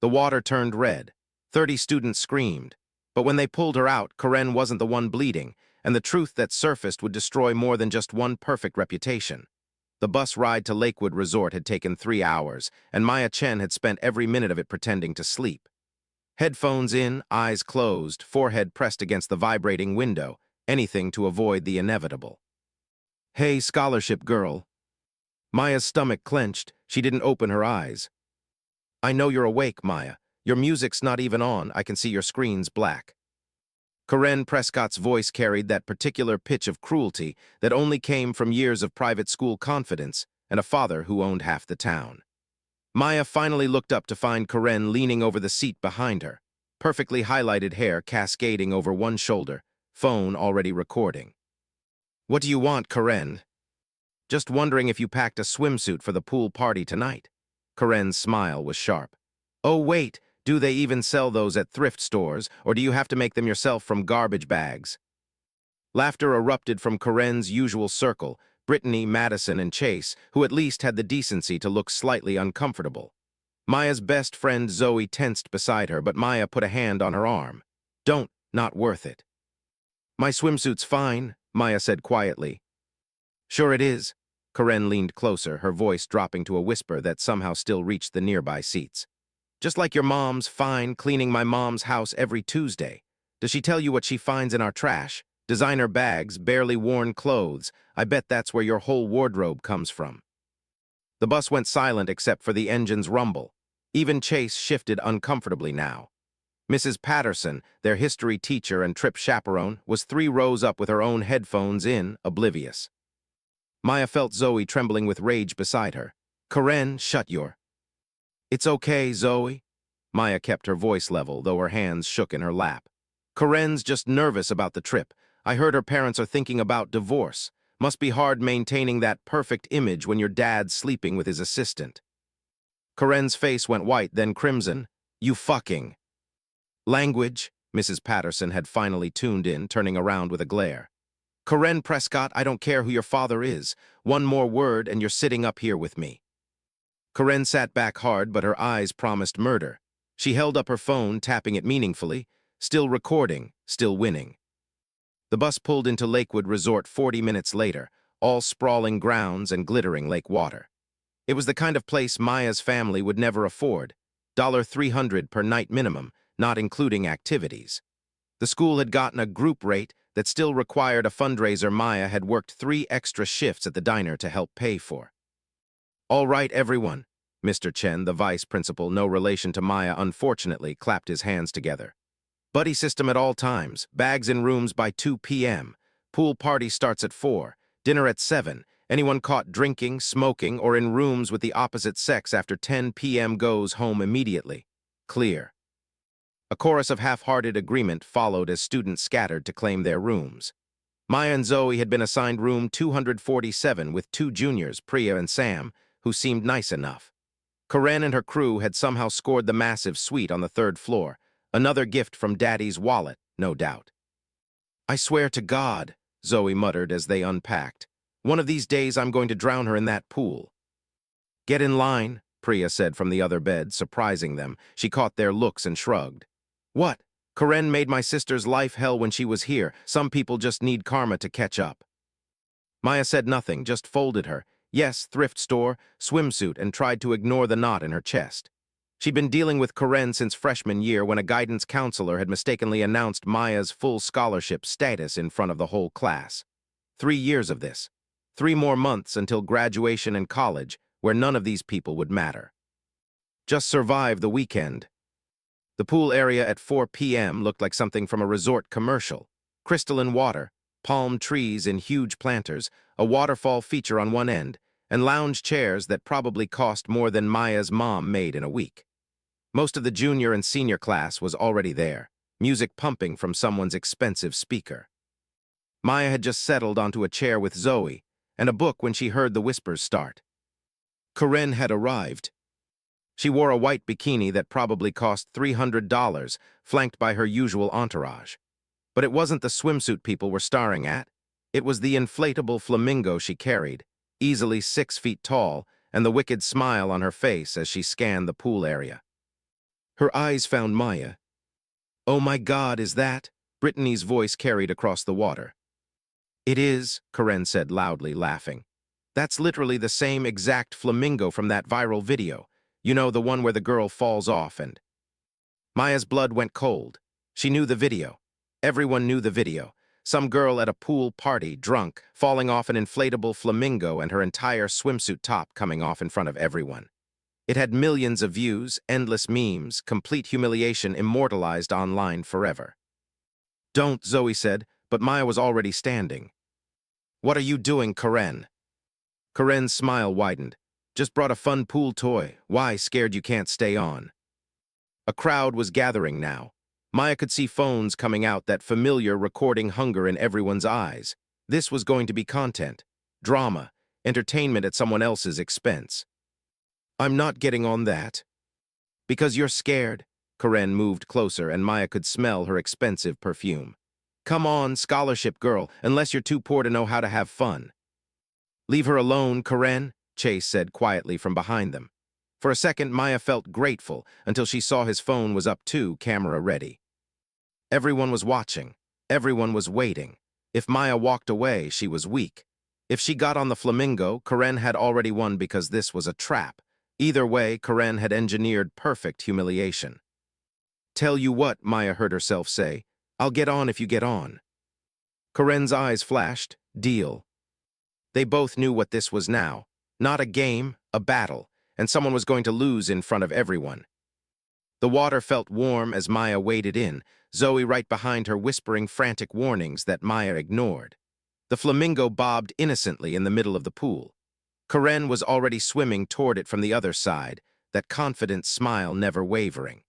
The water turned red. 30 students screamed. But when they pulled her out, Karen wasn't the one bleeding, and the truth that surfaced would destroy more than just one perfect reputation. The bus ride to Lakewood Resort had taken 3 hours, and Maya Chen had spent every minute of it pretending to sleep. Headphones in, eyes closed, forehead pressed against the vibrating window, anything to avoid the inevitable. "Hey, scholarship girl." Maya's stomach clenched. She didn't open her eyes. "I know you're awake, Maya. Your music's not even on. I can see your screen's black." Karen Prescott's voice carried that particular pitch of cruelty that only came from years of private school confidence and a father who owned half the town. Maya finally looked up to find Karen leaning over the seat behind her, perfectly highlighted hair cascading over one shoulder, phone already recording. "What do you want, Karen?" "Just wondering if you packed a swimsuit for the pool party tonight." Karen's smile was sharp. "Oh, wait, do they even sell those at thrift stores, or do you have to make them yourself from garbage bags?" Laughter erupted from Karen's usual circle, Brittany, Madison, and Chase, who at least had the decency to look slightly uncomfortable. Maya's best friend Zoe tensed beside her, but Maya put a hand on her arm. "Don't, not worth it." "My swimsuit's fine," Maya said quietly. "Sure it is." Karen leaned closer, her voice dropping to a whisper that somehow still reached the nearby seats. "Just like your mom's fine cleaning my mom's house every Tuesday. Does she tell you what she finds in our trash? Designer bags, barely worn clothes. I bet that's where your whole wardrobe comes from." The bus went silent except for the engine's rumble. Even Chase shifted uncomfortably now. Mrs. Patterson, their history teacher and trip chaperone, was 3 rows up with her own headphones in, oblivious. Maya felt Zoe trembling with rage beside her. "Karen, shut your—" "It's okay, Zoe." Maya kept her voice level, though her hands shook in her lap. "Karen's just nervous about the trip. I heard her parents are thinking about divorce. Must be hard maintaining that perfect image when your dad's sleeping with his assistant." Karen's face went white, then crimson. "You fucking—" "Language," Mrs. Patterson had finally tuned in, turning around with a glare. "Karen Prescott, I don't care who your father is. One more word and you're sitting up here with me." Karen sat back hard, but her eyes promised murder. She held up her phone, tapping it meaningfully. Still recording, still winning. The bus pulled into Lakewood Resort 40 minutes later, all sprawling grounds and glittering lake water. It was the kind of place Maya's family would never afford. $300 per night minimum, not including activities. The school had gotten a group rate that still required a fundraiser Maya had worked 3 extra shifts at the diner to help pay for. "All right, everyone." Mr. Chen, the vice principal, no relation to Maya, unfortunately, clapped his hands together. "Buddy system at all times, bags in rooms by 2 p.m. Pool party starts at 4, dinner at 7. Anyone caught drinking, smoking, or in rooms with the opposite sex after 10 p.m. goes home immediately. Clear." A chorus of half-hearted agreement followed as students scattered to claim their rooms. Maya and Zoe had been assigned room 247 with 2 juniors, Priya and Sam, who seemed nice enough. Karen and her crew had somehow scored the massive suite on the 3rd floor, another gift from Daddy's wallet, no doubt. "I swear to God," Zoe muttered as they unpacked. "One of these days I'm going to drown her in that pool." "Get in line," Priya said from the other bed, surprising them. She caught their looks and shrugged. "What? Karen made my sister's life hell when she was here. Some people just need karma to catch up." Maya said nothing, just folded her. Yes, thrift store, swimsuit, and tried to ignore the knot in her chest. She'd been dealing with Karen since freshman year when a guidance counselor had mistakenly announced Maya's full scholarship status in front of the whole class. 3 years of this. 3 more months until graduation and college, where none of these people would matter. Just survive the weekend. The pool area at 4 p.m. looked like something from a resort commercial. Crystalline water, palm trees in huge planters, a waterfall feature on one end, and lounge chairs that probably cost more than Maya's mom made in a week. Most of the junior and senior class was already there, music pumping from someone's expensive speaker. Maya had just settled onto a chair with Zoe, and a book when she heard the whispers start. Karen had arrived. She wore a white bikini that probably cost $300, flanked by her usual entourage. But it wasn't the swimsuit people were staring at. It was the inflatable flamingo she carried, easily 6 feet tall, and the wicked smile on her face as she scanned the pool area. Her eyes found Maya. "Oh my God, is that?" Brittany's voice carried across the water. "It is," Karen said loudly, laughing. "That's literally the same exact flamingo from that viral video. You know, the one where the girl falls off and—" Maya's blood went cold. She knew the video. Everyone knew the video. Some girl at a pool party, drunk, falling off an inflatable flamingo and her entire swimsuit top coming off in front of everyone. It had millions of views, endless memes, complete humiliation immortalized online forever. "Don't," Zoe said, but Maya was already standing. "What are you doing, Karen?" Karen's smile widened. "Just brought a fun pool toy. Why, scared you can't stay on?" A crowd was gathering now. Maya could see phones coming out, that familiar recording hunger in everyone's eyes. This was going to be content, drama, entertainment at someone else's expense. "I'm not getting on that." "Because you're scared." Karen moved closer and Maya could smell her expensive perfume. "Come on, scholarship girl, unless you're too poor to know how to have fun." "Leave her alone, Karen," Chase said quietly from behind them. For a second, Maya felt grateful until she saw his phone was up too, camera ready. Everyone was watching. Everyone was waiting. If Maya walked away, she was weak. If she got on the flamingo, Karen had already won because this was a trap. Either way, Karen had engineered perfect humiliation. "Tell you what," Maya heard herself say, "I'll get on if you get on." Karen's eyes flashed. Deal. They both knew what this was now. Not a game, a battle, and someone was going to lose in front of everyone. The water felt warm as Maya waded in, Zoe right behind her whispering frantic warnings that Maya ignored. The flamingo bobbed innocently in the middle of the pool. Karen was already swimming toward it from the other side, that confident smile never wavering.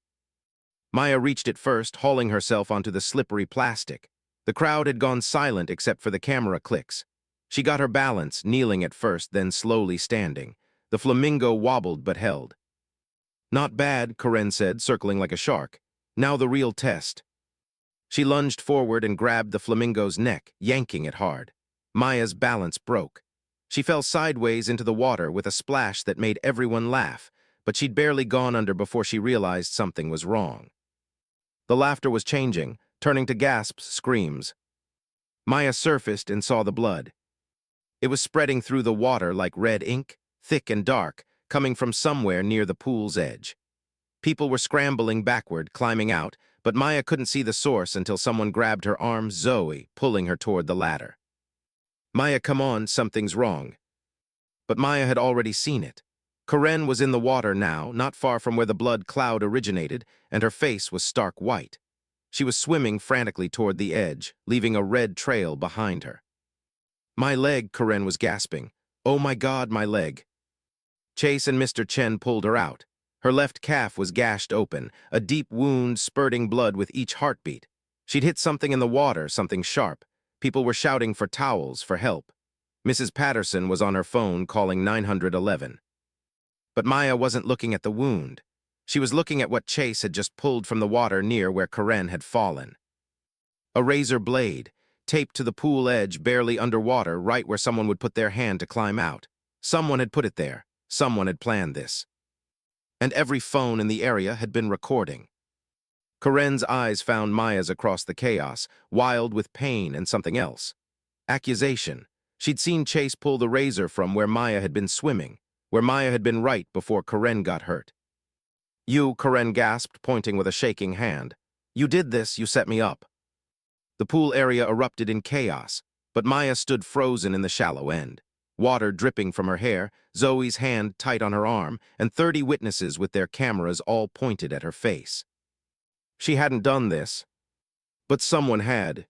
Maya reached it first, hauling herself onto the slippery plastic. The crowd had gone silent except for the camera clicks. She got her balance, kneeling at first, then slowly standing. The flamingo wobbled but held. "Not bad," Karen said, circling like a shark. "Now the real test." She lunged forward and grabbed the flamingo's neck, yanking it hard. Maya's balance broke. She fell sideways into the water with a splash that made everyone laugh, but she'd barely gone under before she realized something was wrong. The laughter was changing, turning to gasps, screams. Maya surfaced and saw the blood. It was spreading through the water like red ink, thick and dark, coming from somewhere near the pool's edge. People were scrambling backward, climbing out, but Maya couldn't see the source until someone grabbed her arm, Zoe, pulling her toward the ladder. "Maya, come on, something's wrong." But Maya had already seen it. Karen was in the water now, not far from where the blood cloud originated, and her face was stark white. She was swimming frantically toward the edge, leaving a red trail behind her. "My leg," Karen was gasping. "Oh my God, my leg." Chase and Mr. Chen pulled her out. Her left calf was gashed open, a deep wound spurting blood with each heartbeat. She'd hit something in the water, something sharp. People were shouting for towels, for help. Mrs. Patterson was on her phone calling 911. But Maya wasn't looking at the wound. She was looking at what Chase had just pulled from the water near where Karen had fallen. A razor blade, taped to the pool edge barely underwater, right where someone would put their hand to climb out. Someone had put it there. Someone had planned this. And every phone in the area had been recording. Karen's eyes found Maya's across the chaos, wild with pain and something else. Accusation. She'd seen Chase pull the razor from where Maya had been swimming, where Maya had been right before Karen got hurt. "You," Karen gasped, pointing with a shaking hand. "You did this, you set me up." The pool area erupted in chaos, but Maya stood frozen in the shallow end. Water dripping from her hair, Zoe's hand tight on her arm, and 30 witnesses with their cameras all pointed at her face. She hadn't done this, but someone had,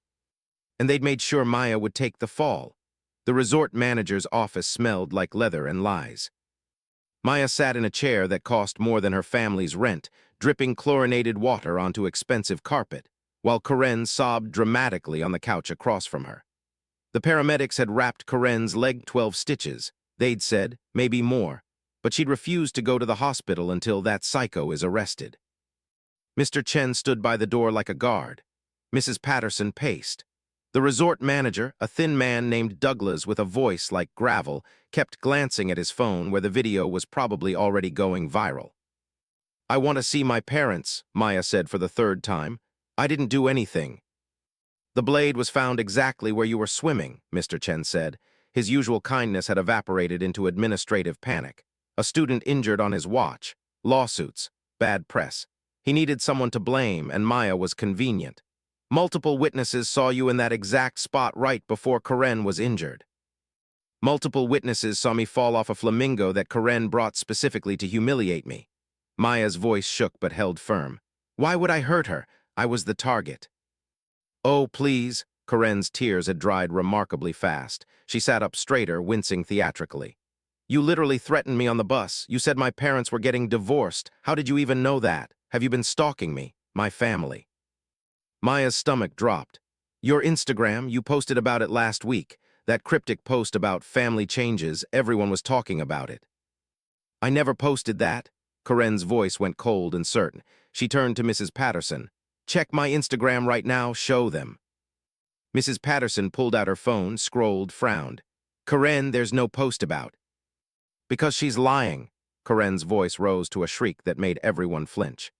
and they'd made sure Maya would take the fall. The resort manager's office smelled like leather and lies. Maya sat in a chair that cost more than her family's rent, dripping chlorinated water onto expensive carpet, while Karen sobbed dramatically on the couch across from her. The paramedics had wrapped Karen's leg 12 stitches. They'd said, maybe more, but she'd refused to go to the hospital until that psycho is arrested. Mr. Chen stood by the door like a guard. Mrs. Patterson paced. The resort manager, a thin man named Douglas with a voice like gravel, kept glancing at his phone where the video was probably already going viral. I want to see my parents, Maya said for the third time. I didn't do anything. The blade was found exactly where you were swimming, Mr. Chen said. His usual kindness had evaporated into administrative panic. A student injured on his watch. Lawsuits. Bad press. He needed someone to blame, and Maya was convenient. Multiple witnesses saw you in that exact spot right before Karen was injured. Multiple witnesses saw me fall off a flamingo that Karen brought specifically to humiliate me. Maya's voice shook but held firm. Why would I hurt her? I was the target. Oh, please. Karen's tears had dried remarkably fast. She sat up straighter, wincing theatrically. You literally threatened me on the bus. You said my parents were getting divorced. How did you even know that? Have you been stalking me? My family. Maya's stomach dropped. Your Instagram, you posted about it last week. That cryptic post about family changes, everyone was talking about it. I never posted that. Karen's voice went cold and certain. She turned to Mrs. Patterson. Check my Instagram right now, show them. Mrs. Patterson pulled out her phone, scrolled, frowned. Karen, there's no post about. Because she's lying. Karen's voice rose to a shriek that made everyone flinch.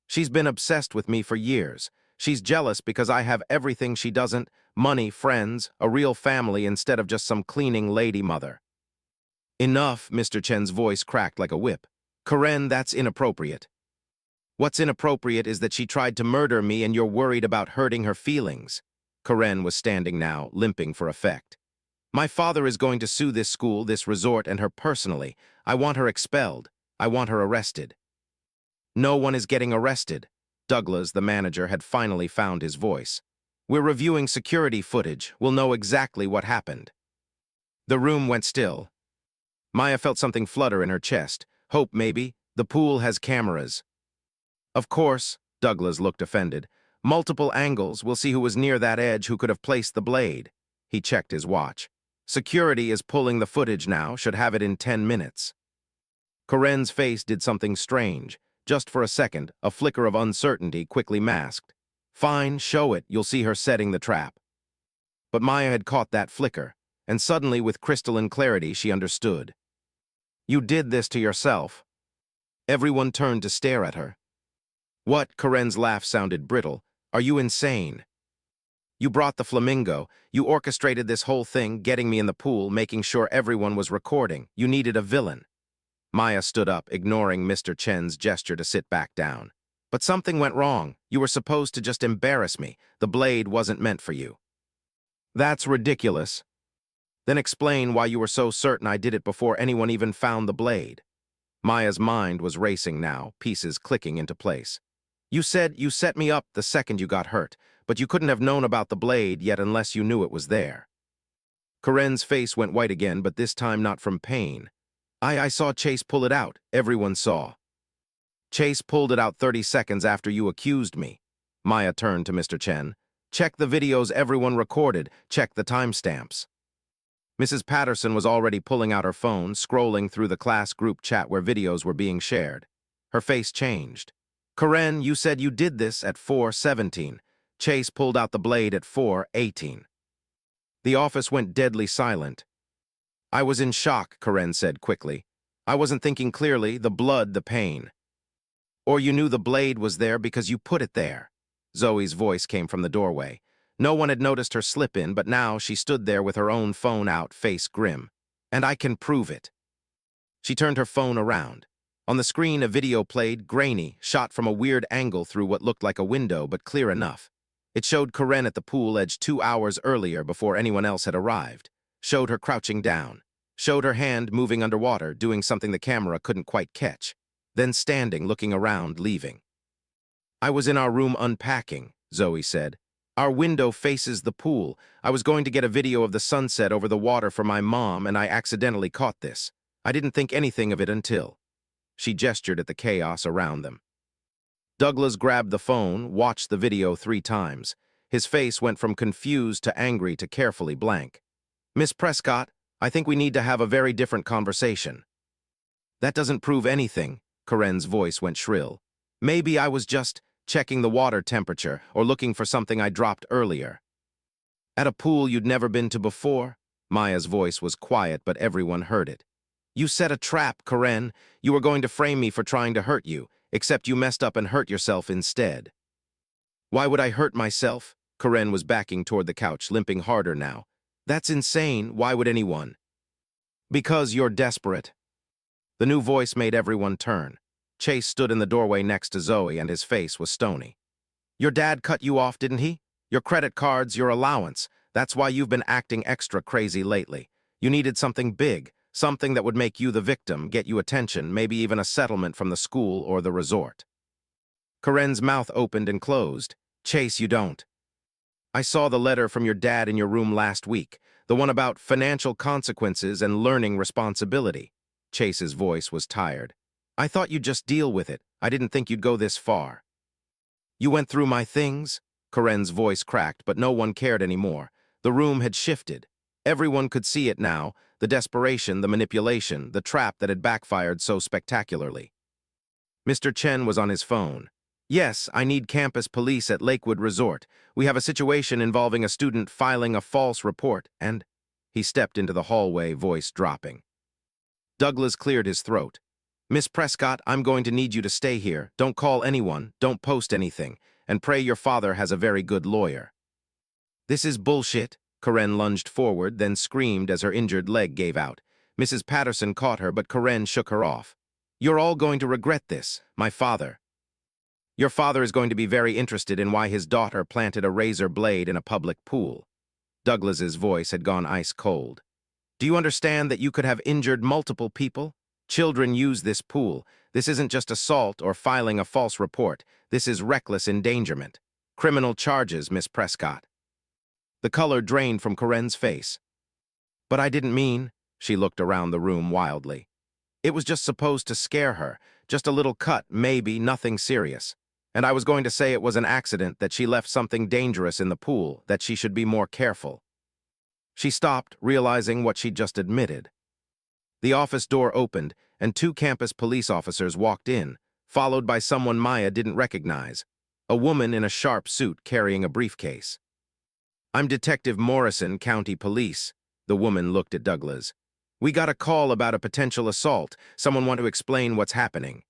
She's been obsessed with me for years. She's jealous because I have everything she doesn't, money, friends, a real family instead of just some cleaning lady mother. Enough, Mr. Chen's voice cracked like a whip. Karen, that's inappropriate. What's inappropriate is that she tried to murder me and you're worried about hurting her feelings. Karen was standing now, limping for effect. My father is going to sue this school, this resort, and her personally. I want her expelled. I want her arrested. No one is getting arrested. Douglas, the manager, had finally found his voice. We're reviewing security footage. We'll know exactly what happened. The room went still. Maya felt something flutter in her chest. Hope, maybe. The pool has cameras. Of course, Douglas looked offended. Multiple angles. We'll see who was near that edge, who could have placed the blade. He checked his watch. Security is pulling the footage now, should have it in 10 minutes. Karen's face did something strange. Just for a second, a flicker of uncertainty quickly masked. Fine, show it, you'll see her setting the trap. But Maya had caught that flicker, and suddenly with crystalline clarity she understood. You did this to yourself. Everyone turned to stare at her. What? Karen's laugh sounded brittle. Are you insane? You brought the flamingo. You orchestrated this whole thing, getting me in the pool, making sure everyone was recording. You needed a villain. Maya stood up, ignoring Mr. Chen's gesture to sit back down. But something went wrong. You were supposed to just embarrass me. The blade wasn't meant for you. That's ridiculous. Then explain why you were so certain I did it before anyone even found the blade. Maya's mind was racing now, pieces clicking into place. You said you set me up the second you got hurt, but you couldn't have known about the blade yet unless you knew it was there. Karen's face went white again, but this time not from pain. I saw Chase pull it out. Everyone saw. Chase pulled it out 30 seconds after you accused me. Maya turned to Mr. Chen. Check the videos everyone recorded. Check the timestamps. Mrs. Patterson was already pulling out her phone, scrolling through the class group chat where videos were being shared. Her face changed. Karen, you said you did this at 4:17. Chase pulled out the blade at 4:18. The office went deadly silent. I was in shock, Karen said quickly. I wasn't thinking clearly, the blood, the pain. Or you knew the blade was there because you put it there. Zoe's voice came from the doorway. No one had noticed her slip in, but now she stood there with her own phone out, face grim. And I can prove it. She turned her phone around. On the screen, a video played, grainy, shot from a weird angle through what looked like a window, but clear enough. It showed Karen at the pool edge 2 hours earlier before anyone else had arrived. Showed her crouching down. Showed her hand moving underwater, doing something the camera couldn't quite catch. Then standing, looking around, leaving. I was in our room unpacking, Zoe said. Our window faces the pool. I was going to get a video of the sunset over the water for my mom, and I accidentally caught this. I didn't think anything of it until. She gestured at the chaos around them. Douglas grabbed the phone, watched the video 3 times. His face went from confused to angry to carefully blank. Miss Prescott, I think we need to have a very different conversation. That doesn't prove anything, Karen's voice went shrill. Maybe I was just checking the water temperature or looking for something I dropped earlier. At a pool you'd never been to before? Maya's voice was quiet, but everyone heard it. You set a trap, Karen. You were going to frame me for trying to hurt you. except you messed up and hurt yourself instead. Why would I hurt myself? Karen was backing toward the couch, limping harder now. That's insane. Why would anyone? Because you're desperate. The new voice made everyone turn. Chase stood in the doorway next to Zoe, and his face was stony. Your dad cut you off, didn't he? Your credit cards, your allowance. That's why you've been acting extra crazy lately. You needed something big, something that would make you the victim, get you attention, maybe even a settlement from the school or the resort. Karen's mouth opened and closed. Chase, you don't. I saw the letter from your dad in your room last week, the one about financial consequences and learning responsibility. Chase's voice was tired. I thought you'd just deal with it. I didn't think you'd go this far. You went through my things? Karen's voice cracked, but no one cared anymore. The room had shifted. Everyone could see it now, the desperation, the manipulation, the trap that had backfired so spectacularly. Mr. Chen was on his phone. Yes, I need campus police at Lakewood Resort. We have a situation involving a student filing a false report, and... He stepped into the hallway, voice dropping. Douglas cleared his throat. Miss Prescott, I'm going to need you to stay here. Don't call anyone, don't post anything, and pray your father has a very good lawyer. This is bullshit. Karen lunged forward, then screamed as her injured leg gave out. Mrs. Patterson caught her, but Karen shook her off. You're all going to regret this, my father. Your father is going to be very interested in why his daughter planted a razor blade in a public pool. Douglas's voice had gone ice cold. Do you understand that you could have injured multiple people? Children use this pool. This isn't just assault or filing a false report. This is reckless endangerment. Criminal charges, Miss Prescott. The color drained from Karen's face. But I didn't mean, she looked around the room wildly. It was just supposed to scare her, just a little cut, maybe, nothing serious. And I was going to say it was an accident, that she left something dangerous in the pool, that she should be more careful. She stopped, realizing what she'd just admitted. The office door opened, and 2 campus police officers walked in, followed by someone Maya didn't recognize, a woman in a sharp suit carrying a briefcase. I'm Detective Morrison, County Police. The woman looked at Douglas. We got a call about a potential assault. Someone want to explain what's happening.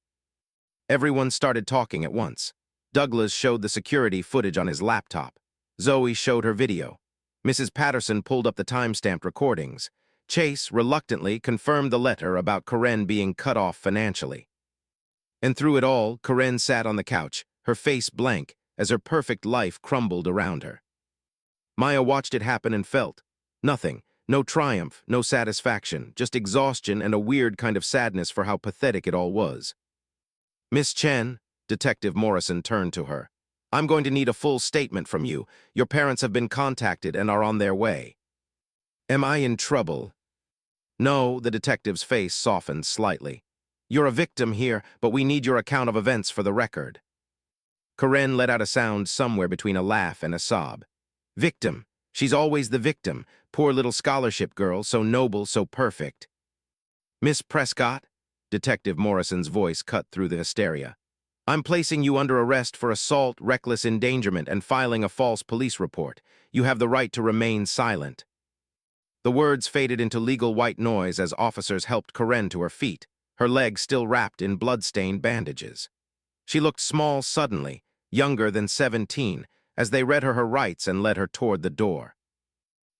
Everyone started talking at once. Douglas showed the security footage on his laptop. Zoe showed her video. Mrs. Patterson pulled up the time-stamped recordings. Chase, reluctantly, confirmed the letter about Karen being cut off financially. And through it all, Karen sat on the couch, her face blank, as her perfect life crumbled around her. Maya watched it happen and felt nothing, no triumph, no satisfaction, just exhaustion and a weird kind of sadness for how pathetic it all was. Miss Chen, Detective Morrison turned to her. I'm going to need a full statement from you. Your parents have been contacted and are on their way. Am I in trouble? No, the detective's face softened slightly. You're a victim here, but we need your account of events for the record. Karen let out a sound somewhere between a laugh and a sob. Victim. She's always the victim. Poor little scholarship girl, so noble, so perfect. Miss Prescott? Detective Morrison's voice cut through the hysteria. I'm placing you under arrest for assault, reckless endangerment, and filing a false police report. You have the right to remain silent. The words faded into legal white noise as officers helped Karen to her feet, her legs still wrapped in blood-stained bandages. She looked small suddenly, younger than 17, as they read her rights and led her toward the door.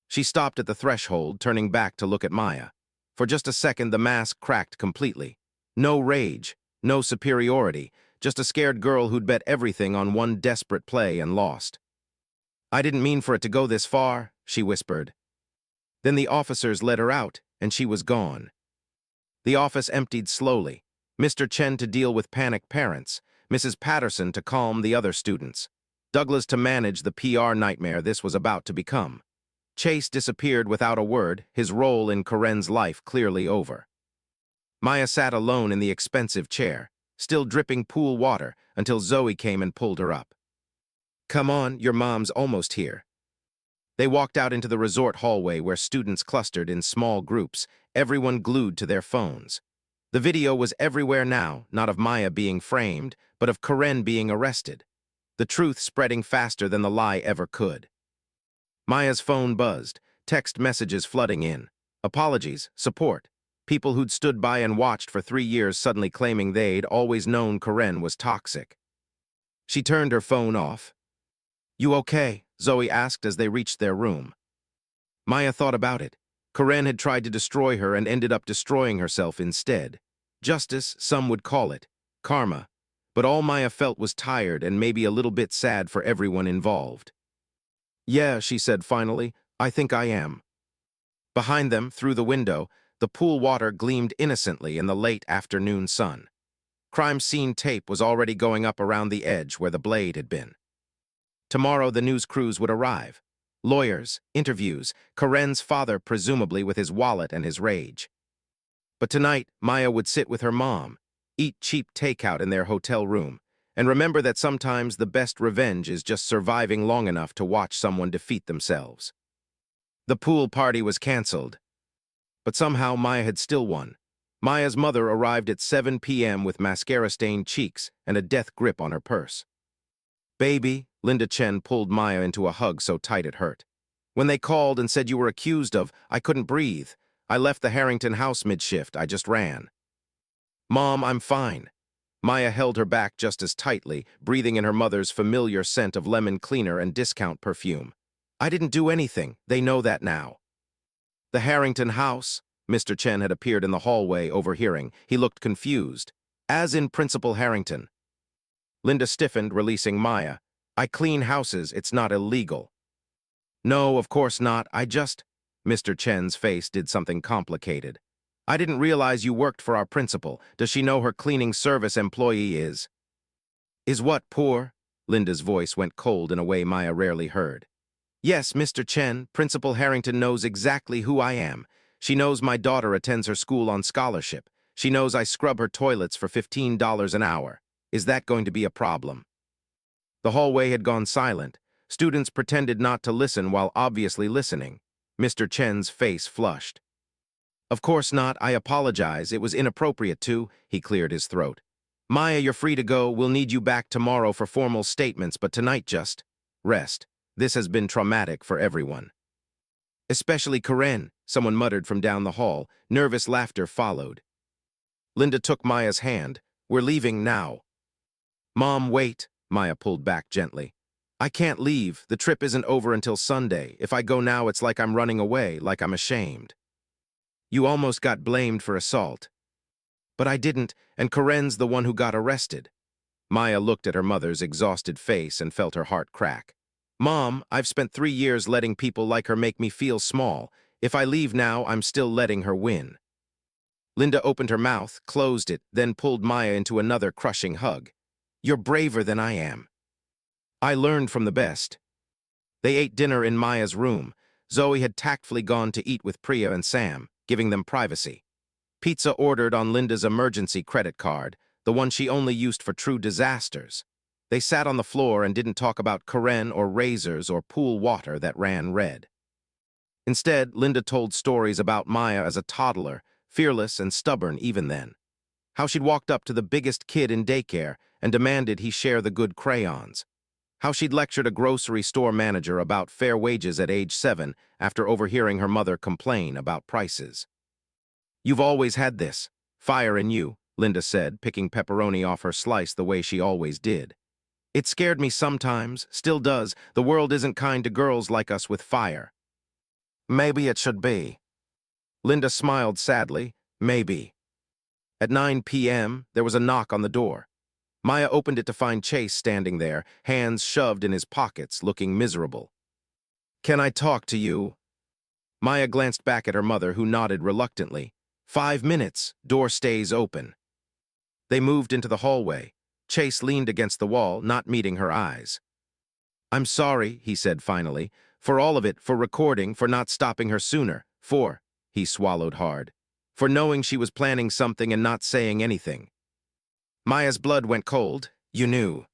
She stopped at the threshold, turning back to look at Maya. For just a second, the mask cracked completely. No rage, no superiority, just a scared girl who'd bet everything on one desperate play and lost. I didn't mean for it to go this far, she whispered. Then the officers led her out, and she was gone. The office emptied slowly. Mr. Chen to deal with panicked parents, Mrs. Patterson to calm the other students, Douglas to manage the PR nightmare this was about to become. Chase disappeared without a word, his role in Karen's life clearly over. Maya sat alone in the expensive chair, still dripping pool water, until Zoe came and pulled her up. Come on, your mom's almost here. They walked out into the resort hallway where students clustered in small groups, everyone glued to their phones. The video was everywhere now, not of Maya being framed, but of Karen being arrested. The truth spreading faster than the lie ever could. Maya's phone buzzed, text messages flooding in. Apologies, support. People who'd stood by and watched for 3 years suddenly claiming they'd always known Karen was toxic. She turned her phone off. "You okay?" Zoe asked as they reached their room. Maya thought about it. Karen had tried to destroy her and ended up destroying herself instead. Justice, some would call it. Karma. But all Maya felt was tired and maybe a little bit sad for everyone involved. "Yeah," she said finally, "I think I am." Behind them, through the window, the pool water gleamed innocently in the late afternoon sun. Crime scene tape was already going up around the edge where the blade had been. Tomorrow the news crews would arrive. Lawyers, interviews, Karen's father presumably with his wallet and his rage. But tonight, Maya would sit with her mom, eat cheap takeout in their hotel room, and remember that sometimes the best revenge is just surviving long enough to watch someone defeat themselves. The pool party was canceled, but somehow Maya had still won. Maya's mother arrived at 7 p.m. with mascara-stained cheeks and a death grip on her purse. "Baby," Linda Chen pulled Maya into a hug so tight it hurt. "When they called and said you were accused of, I couldn't breathe. I left the Harrington house mid-shift. I just ran." "Mom, I'm fine." Maya held her back just as tightly, breathing in her mother's familiar scent of lemon cleaner and discount perfume. "I didn't do anything. They know that now." "The Harrington house?" Mr. Chen had appeared in the hallway, overhearing. He looked confused. "As in Principal Harrington." Linda stiffened, releasing Maya. "I clean houses. It's not illegal." "No, of course not. I just—" Mr. Chen's face did something complicated. "I didn't realize you worked for our principal. Does she know her cleaning service employee is—" "Is what, poor?" Linda's voice went cold in a way Maya rarely heard. "Yes, Mr. Chen, Principal Harrington knows exactly who I am. She knows my daughter attends her school on scholarship. She knows I scrub her toilets for $15 an hour. Is that going to be a problem?" The hallway had gone silent. Students pretended not to listen while obviously listening. Mr. Chen's face flushed. "Of course not. I apologize. It was inappropriate to," he cleared his throat. "Maya, you're free to go. We'll need you back tomorrow for formal statements, but tonight just rest. This has been traumatic for everyone." "Especially Karen," someone muttered from down the hall. Nervous laughter followed. Linda took Maya's hand. "We're leaving now." "Mom, wait." Maya pulled back gently. "I can't leave. The trip isn't over until Sunday. If I go now, it's like I'm running away, like I'm ashamed." "You almost got blamed for assault." "But I didn't, and Karen's the one who got arrested." Maya looked at her mother's exhausted face and felt her heart crack. "Mom, I've spent 3 years letting people like her make me feel small. If I leave now, I'm still letting her win." Linda opened her mouth, closed it, then pulled Maya into another crushing hug. "You're braver than I am." "I learned from the best." They ate dinner in Maya's room. Zoe had tactfully gone to eat with Priya and Sam, giving them privacy. Pizza ordered on Linda's emergency credit card, the one she only used for true disasters. They sat on the floor and didn't talk about Karen or razors or pool water that ran red. Instead, Linda told stories about Maya as a toddler, fearless and stubborn even then. How she'd walked up to the biggest kid in daycare and demanded he share the good crayons. How she'd lectured a grocery store manager about fair wages at age 7 after overhearing her mother complain about prices. "You've always had this fire in you," Linda said, picking pepperoni off her slice the way she always did. "It scared me sometimes, still does. The world isn't kind to girls like us with fire." "Maybe it should be." Linda smiled sadly. "Maybe." At 9 p.m., there was a knock on the door. Maya opened it to find Chase standing there, hands shoved in his pockets, looking miserable. "Can I talk to you?" Maya glanced back at her mother, who nodded reluctantly. 5 minutes. Door stays open." They moved into the hallway. Chase leaned against the wall, not meeting her eyes. "I'm sorry," he said finally, "for all of it, for recording, for not stopping her sooner, for—" he swallowed hard, "for knowing she was planning something and not saying anything." Maya's blood went cold. "You knew."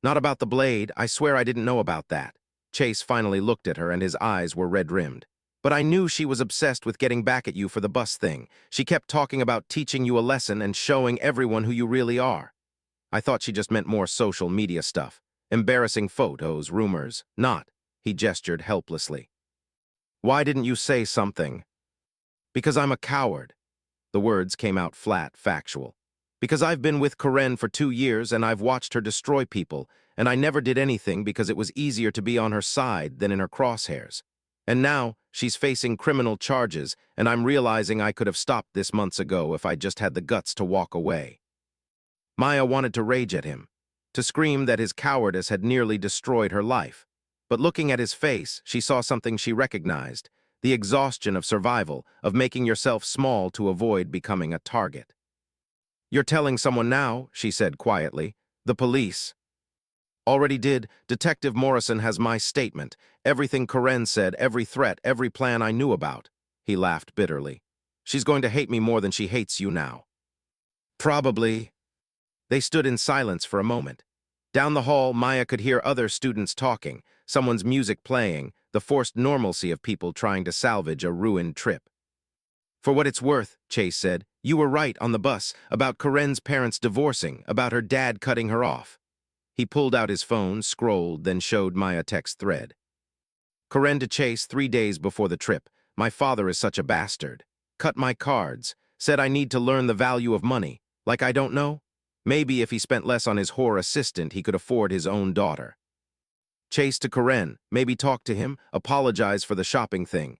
"Not about the blade. I swear I didn't know about that." Chase finally looked at her and his eyes were red-rimmed. "But I knew she was obsessed with getting back at you for the bus thing. She kept talking about teaching you a lesson and showing everyone who you really are. I thought she just meant more social media stuff. Embarrassing photos, rumors. Not." He gestured helplessly. "Why didn't you say something?" "Because I'm a coward." The words came out flat, factual. Because I've been with Corinne for 2 years and I've watched her destroy people, and I never did anything because it was easier to be on her side than in her crosshairs. And now, she's facing criminal charges, and I'm realizing I could have stopped this months ago if I just had the guts to walk away. Maya wanted to rage at him, to scream that his cowardice had nearly destroyed her life. But looking at his face, she saw something she recognized, the exhaustion of survival, of making yourself small to avoid becoming a target. "You're telling someone now," she said quietly. "The police." "Already did. Detective Morrison has my statement. Everything Corinne said, every threat, every plan I knew about." He laughed bitterly. "She's going to hate me more than she hates you now." "Probably." They stood in silence for a moment. Down the hall, Maya could hear other students talking, someone's music playing, the forced normalcy of people trying to salvage a ruined trip. "For what it's worth," Chase said, "you were right on the bus, about Corinne's parents divorcing, about her dad cutting her off." He pulled out his phone, scrolled, then showed Maya text thread. "Corinne to Chase 3 days before the trip. My father is such a bastard. Cut my cards. Said I need to learn the value of money. Like I don't know? Maybe if he spent less on his whore assistant, he could afford his own daughter." Chase to Corinne. "Maybe talk to him. Apologize for the shopping thing."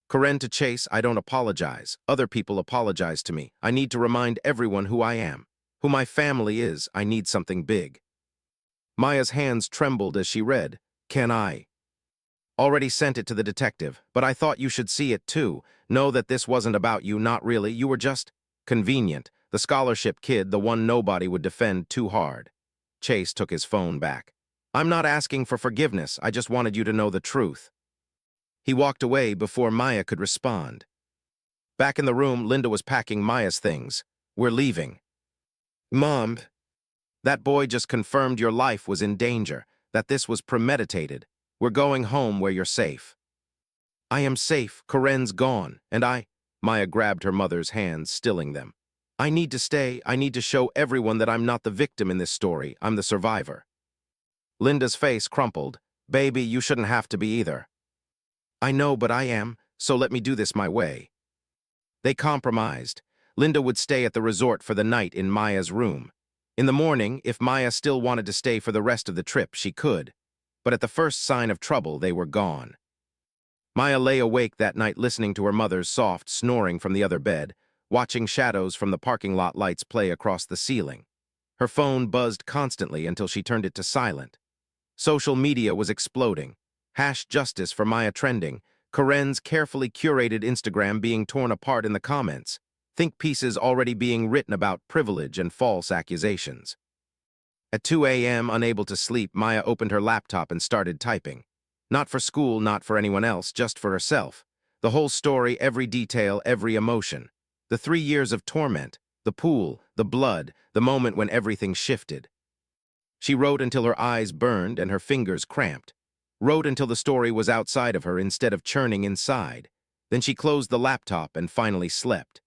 Corinne to Chase. "I don't apologize. Other people apologize to me. I need to remind everyone who I am, who my family is. I need something big." Maya's hands trembled as she read, "Can I?" "Already sent it to the detective, but I thought you should see it too. Know that this wasn't about you, not really. You were just convenient. The scholarship kid, the one nobody would defend too hard." Chase took his phone back. "I'm not asking for forgiveness. I just wanted you to know the truth." He walked away before Maya could respond. Back in the room, Linda was packing Maya's things. "We're leaving." "Mom." "That boy just confirmed your life was in danger, that this was premeditated. We're going home where you're safe." "I am safe. Corinne's gone, and Maya grabbed her mother's hands, stilling them. "I need to stay. I need to show everyone that I'm not the victim in this story. I'm the survivor." Linda's face crumpled. "Baby, you shouldn't have to be either." "I know, but I am, so let me do this my way." They compromised. Linda would stay at the resort for the night in Maya's room. In the morning, if Maya still wanted to stay for the rest of the trip, she could. But at the first sign of trouble, they were gone. Maya lay awake that night listening to her mother's soft snoring from the other bed, watching shadows from the parking lot lights play across the ceiling. Her phone buzzed constantly until she turned it to silent. Social media was exploding. #justice for Maya trending, Corinne's carefully curated Instagram being torn apart in the comments, think pieces already being written about privilege and false accusations. At 2 a.m., unable to sleep, Maya opened her laptop and started typing. Not for school, not for anyone else, just for herself. The whole story, every detail, every emotion. The 3 years of torment, the pool, the blood, the moment when everything shifted. She wrote until her eyes burned and her fingers cramped. Wrote until the story was outside of her instead of churning inside. Then she closed the laptop and finally slept.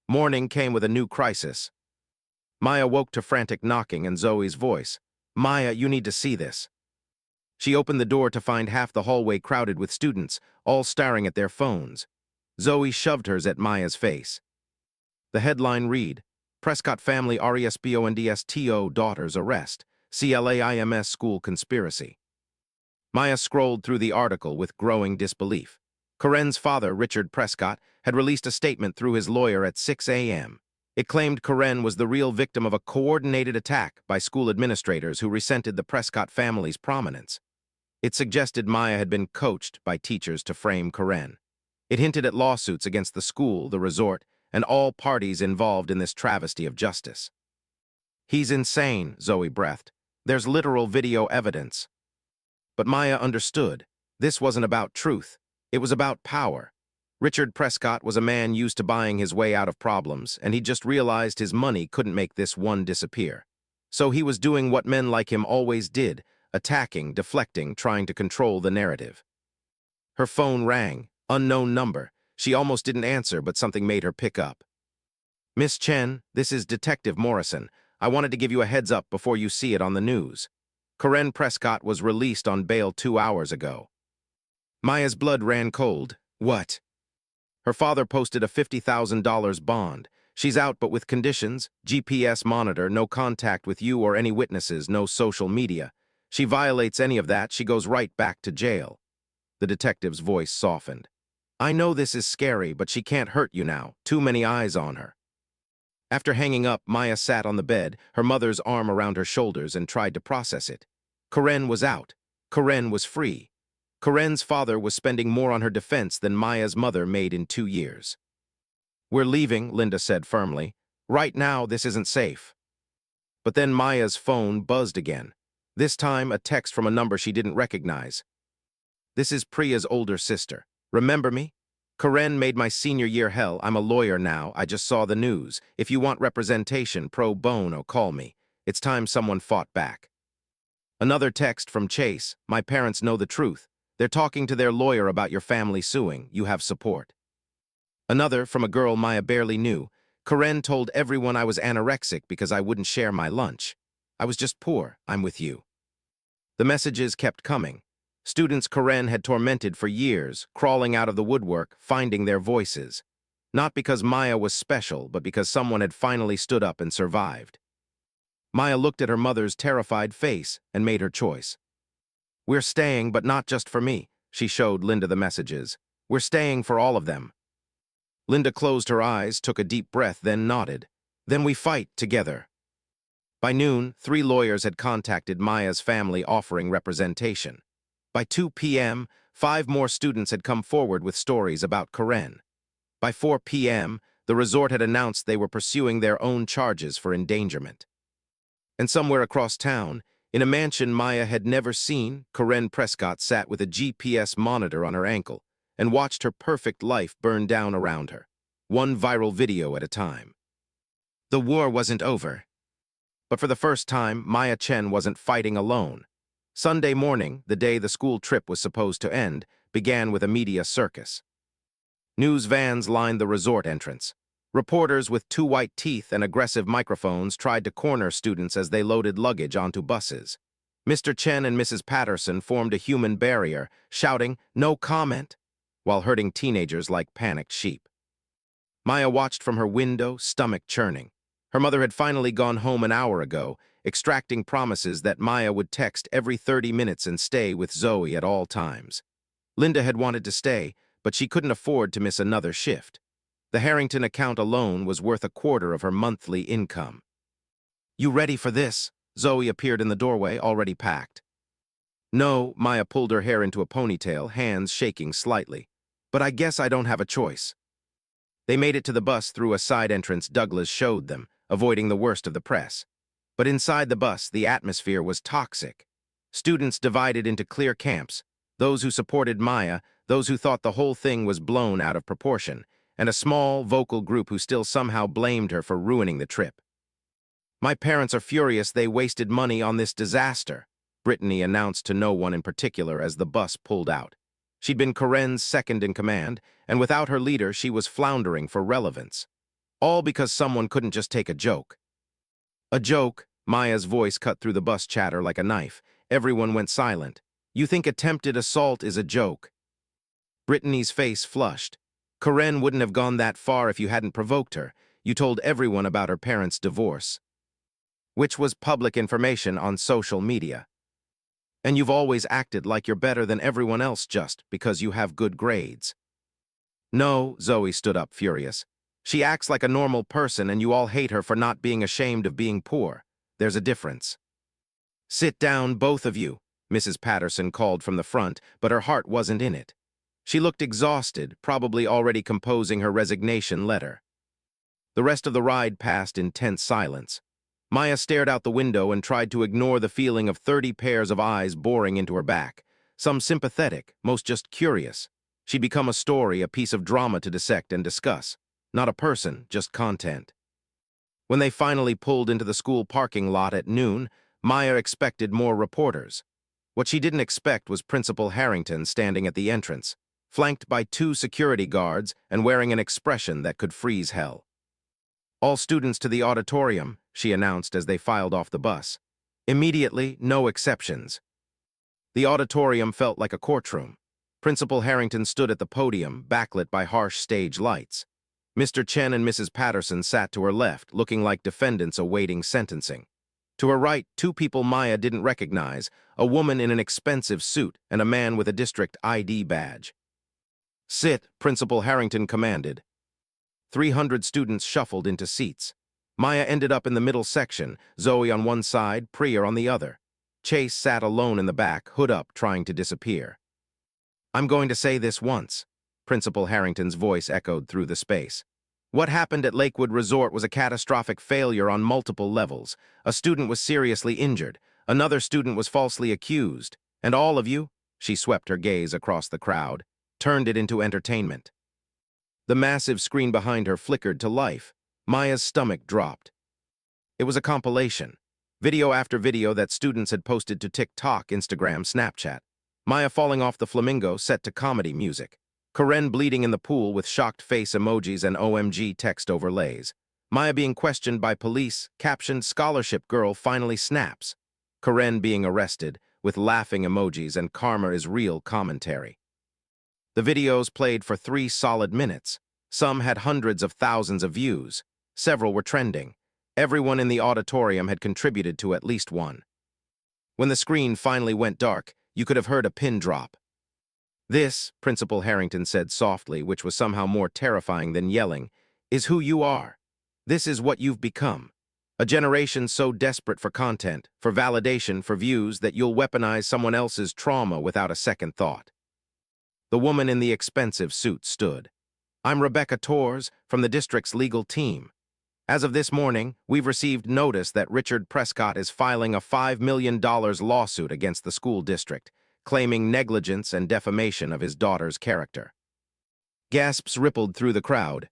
Morning came with a new crisis. Maya woke to frantic knocking and Zoe's voice. "Maya, you need to see this." She opened the door to find half the hallway crowded with students, all staring at their phones. Zoe shoved hers at Maya's face. The headline read, "Prescott Family RESPONDSTO Daughter's Arrest, CLAIMS School Conspiracy." Maya scrolled through the article with growing disbelief. Corinne's father, Richard Prescott, had released a statement through his lawyer at 6 a.m. It claimed Corinne was the real victim of a coordinated attack by school administrators who resented the Prescott family's prominence. It suggested Maya had been coached by teachers to frame Corinne. It hinted at lawsuits against the school, the resort, and all parties involved in this travesty of justice. "He's insane," Zoe breathed. "There's literal video evidence." But Maya understood. This wasn't about truth. It was about power. Richard Prescott was a man used to buying his way out of problems, and he just realized his money couldn't make this one disappear. So he was doing what men like him always did, attacking, deflecting, trying to control the narrative. Her phone rang. Unknown number. She almost didn't answer, but something made her pick up. "Miss Chen, this is Detective Morrison. I wanted to give you a heads up before you see it on the news. Corinne Prescott was released on bail 2 hours ago." Maya's blood ran cold. "What?" Her father posted a $50,000 bond. She's out, but with conditions: GPS monitor, no contact with you or any witnesses, no social media. She violates any of that, she goes right back to jail. The detective's voice softened. I know this is scary, but she can't hurt you now. Too many eyes on her. After hanging up, Maya sat on the bed, her mother's arm around her shoulders, and tried to process it. Karen was out. Karen was free. Karen's father was spending more on her defense than Maya's mother made in 2 years. We're leaving, Linda said firmly. Right now, this isn't safe. But then Maya's phone buzzed again. This time, a text from a number she didn't recognize. This is Priya's older sister. Remember me? Karen made my senior year hell. I'm a lawyer now. I just saw the news. If you want representation, pro bono, call me. It's time someone fought back. Another text from Chase. My parents know the truth. They're talking to their lawyer about your family suing. You have support. Another from a girl Maya barely knew. Karen told everyone I was anorexic because I wouldn't share my lunch. I was just poor. I'm with you. The messages kept coming. Students Karen had tormented for years, crawling out of the woodwork, finding their voices. Not because Maya was special, but because someone had finally stood up and survived. Maya looked at her mother's terrified face and made her choice. We're staying, but not just for me. She showed Linda the messages. We're staying for all of them. Linda closed her eyes, took a deep breath, then nodded. Then we fight together. By noon, 3 lawyers had contacted Maya's family offering representation. By 2 p.m., 5 more students had come forward with stories about Karen. By 4 p.m., the resort had announced they were pursuing their own charges for endangerment. And somewhere across town, in a mansion Maya had never seen, Karen Prescott sat with a GPS monitor on her ankle and watched her perfect life burn down around her, one viral video at a time. The war wasn't over. But for the first time, Maya Chen wasn't fighting alone. Sunday morning, the day the school trip was supposed to end, began with a media circus. News vans lined the resort entrance. Reporters with 2 white teeth and aggressive microphones tried to corner students as they loaded luggage onto buses. Mr. Chen and Mrs. Patterson formed a human barrier, shouting, "No comment," while herding teenagers like panicked sheep. Maya watched from her window, stomach churning. Her mother had finally gone home an hour ago, extracting promises that Maya would text every 30 minutes and stay with Zoe at all times. Linda had wanted to stay, but she couldn't afford to miss another shift. The Harrington account alone was worth a quarter of her monthly income. You ready for this? Zoe appeared in the doorway, already packed. No, Maya pulled her hair into a ponytail, hands shaking slightly. But I guess I don't have a choice. They made it to the bus through a side entrance Douglas showed them, avoiding the worst of the press. But inside the bus, the atmosphere was toxic. Students divided into clear camps, those who supported Maya, those who thought the whole thing was blown out of proportion, and a small, vocal group who still somehow blamed her for ruining the trip. My parents are furious they wasted money on this disaster, Brittany announced to no one in particular as the bus pulled out. She'd been Karen's second in command, and without her leader, she was floundering for relevance. All because someone couldn't just take a joke. A joke? Maya's voice cut through the bus chatter like a knife. Everyone went silent. You think attempted assault is a joke? Brittany's face flushed. Karen wouldn't have gone that far if you hadn't provoked her. You told everyone about her parents' divorce, which was public information on social media. And you've always acted like you're better than everyone else just because you have good grades. No, Zoe stood up, furious. She acts like a normal person and you all hate her for not being ashamed of being poor. There's a difference. Sit down, both of you, Mrs. Patterson called from the front, but her heart wasn't in it. She looked exhausted, probably already composing her resignation letter. The rest of the ride passed in tense silence. Maya stared out the window and tried to ignore the feeling of 30 pairs of eyes boring into her back. Some sympathetic, most just curious. She'd become a story, a piece of drama to dissect and discuss. Not a person, just content. When they finally pulled into the school parking lot at noon, Maya expected more reporters. What she didn't expect was Principal Harrington standing at the entrance, flanked by 2 security guards and wearing an expression that could freeze hell. All students to the auditorium, she announced as they filed off the bus. Immediately, no exceptions. The auditorium felt like a courtroom. Principal Harrington stood at the podium, backlit by harsh stage lights. Mr. Chen and Mrs. Patterson sat to her left, looking like defendants awaiting sentencing. To her right, two people Maya didn't recognize, a woman in an expensive suit and a man with a district ID badge. "Sit," Principal Harrington commanded. 300 students shuffled into seats. Maya ended up in the middle section, Zoe on one side, Priya on the other. Chase sat alone in the back, hood up, trying to disappear. "I'm going to say this once," Principal Harrington's voice echoed through the space. "What happened at Lakewood Resort was a catastrophic failure on multiple levels. A student was seriously injured. Another student was falsely accused. And all of you," she swept her gaze across the crowd, "turned it into entertainment." The massive screen behind her flickered to life. Maya's stomach dropped. It was a compilation. Video after video that students had posted to TikTok, Instagram, Snapchat. Maya falling off the flamingo set to comedy music. Karen bleeding in the pool with shocked face emojis and OMG text overlays. Maya being questioned by police, captioned "Scholarship Girl finally snaps." Karen being arrested, with laughing emojis and "Karma is real" commentary. The videos played for 3 solid minutes. Some had hundreds of thousands of views. Several were trending. Everyone in the auditorium had contributed to at least one. When the screen finally went dark, you could have heard a pin drop. "This," Principal Harrington said softly, which was somehow more terrifying than yelling, "is who you are. This is what you've become. A generation so desperate for content, for validation, for views, that you'll weaponize someone else's trauma without a second thought." The woman in the expensive suit stood. "I'm Rebecca Torres from the district's legal team. As of this morning, we've received notice that Richard Prescott is filing a $5 million lawsuit against the school district, claiming negligence and defamation of his daughter's character." Gasps rippled through the crowd.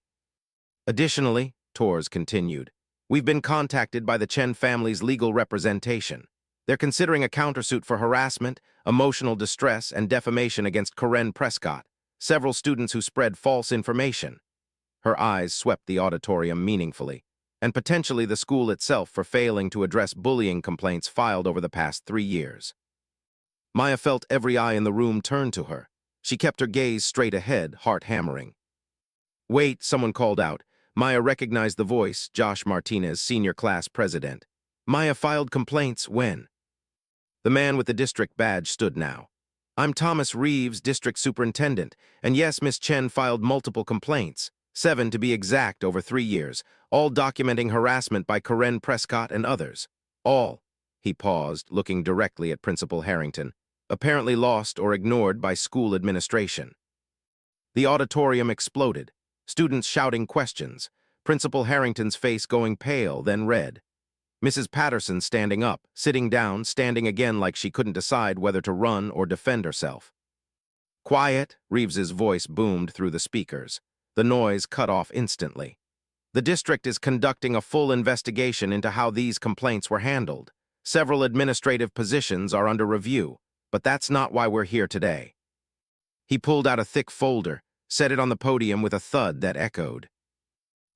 "Additionally," Torres continued, "we've been contacted by the Chen family's legal representation. They're considering a countersuit for harassment, emotional distress, and defamation against Karen Prescott, several students who spread false information." Her eyes swept the auditorium meaningfully, "and potentially the school itself for failing to address bullying complaints filed over the past 3 years." Maya felt every eye in the room turn to her. She kept her gaze straight ahead, heart hammering. "Wait," someone called out. Maya recognized the voice, Josh Martinez, senior class president. "Maya filed complaints when?" The man with the district badge stood now. "I'm Thomas Reeves, district superintendent, and yes, Miss Chen filed multiple complaints, 7 to be exact, over 3 years, all documenting harassment by Karen Prescott and others. All." He paused, looking directly at Principal Harrington, "apparently lost or ignored by school administration." The auditorium exploded, students shouting questions, Principal Harrington's face going pale, then red. Mrs. Patterson standing up, sitting down, standing again like she couldn't decide whether to run or defend herself. "Quiet," Reeves's voice boomed through the speakers. The noise cut off instantly. "The district is conducting a full investigation into how these complaints were handled. Several administrative positions are under review, but that's not why we're here today." He pulled out a thick folder, set it on the podium with a thud that echoed.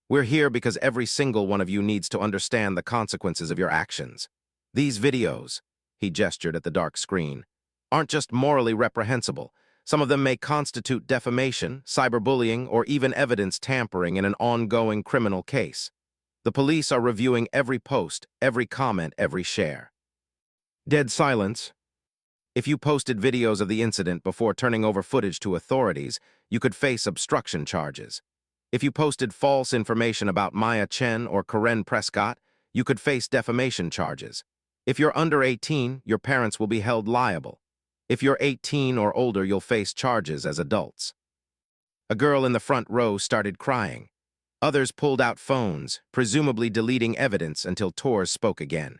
"We're here because every single one of you needs to understand the consequences of your actions. These videos," he gestured at the dark screen, "aren't just morally reprehensible. Some of them may constitute defamation, cyberbullying, or even evidence tampering in an ongoing criminal case. The police are reviewing every post, every comment, every share." Dead silence. "If you posted videos of the incident before turning over footage to authorities, you could face obstruction charges. If you posted false information about Maya Chen or Karen Prescott, you could face defamation charges. If you're under 18, your parents will be held liable. If you're 18 or older, you'll face charges as adults." A girl in the front row started crying. Others pulled out phones, presumably deleting evidence, until Torres spoke again.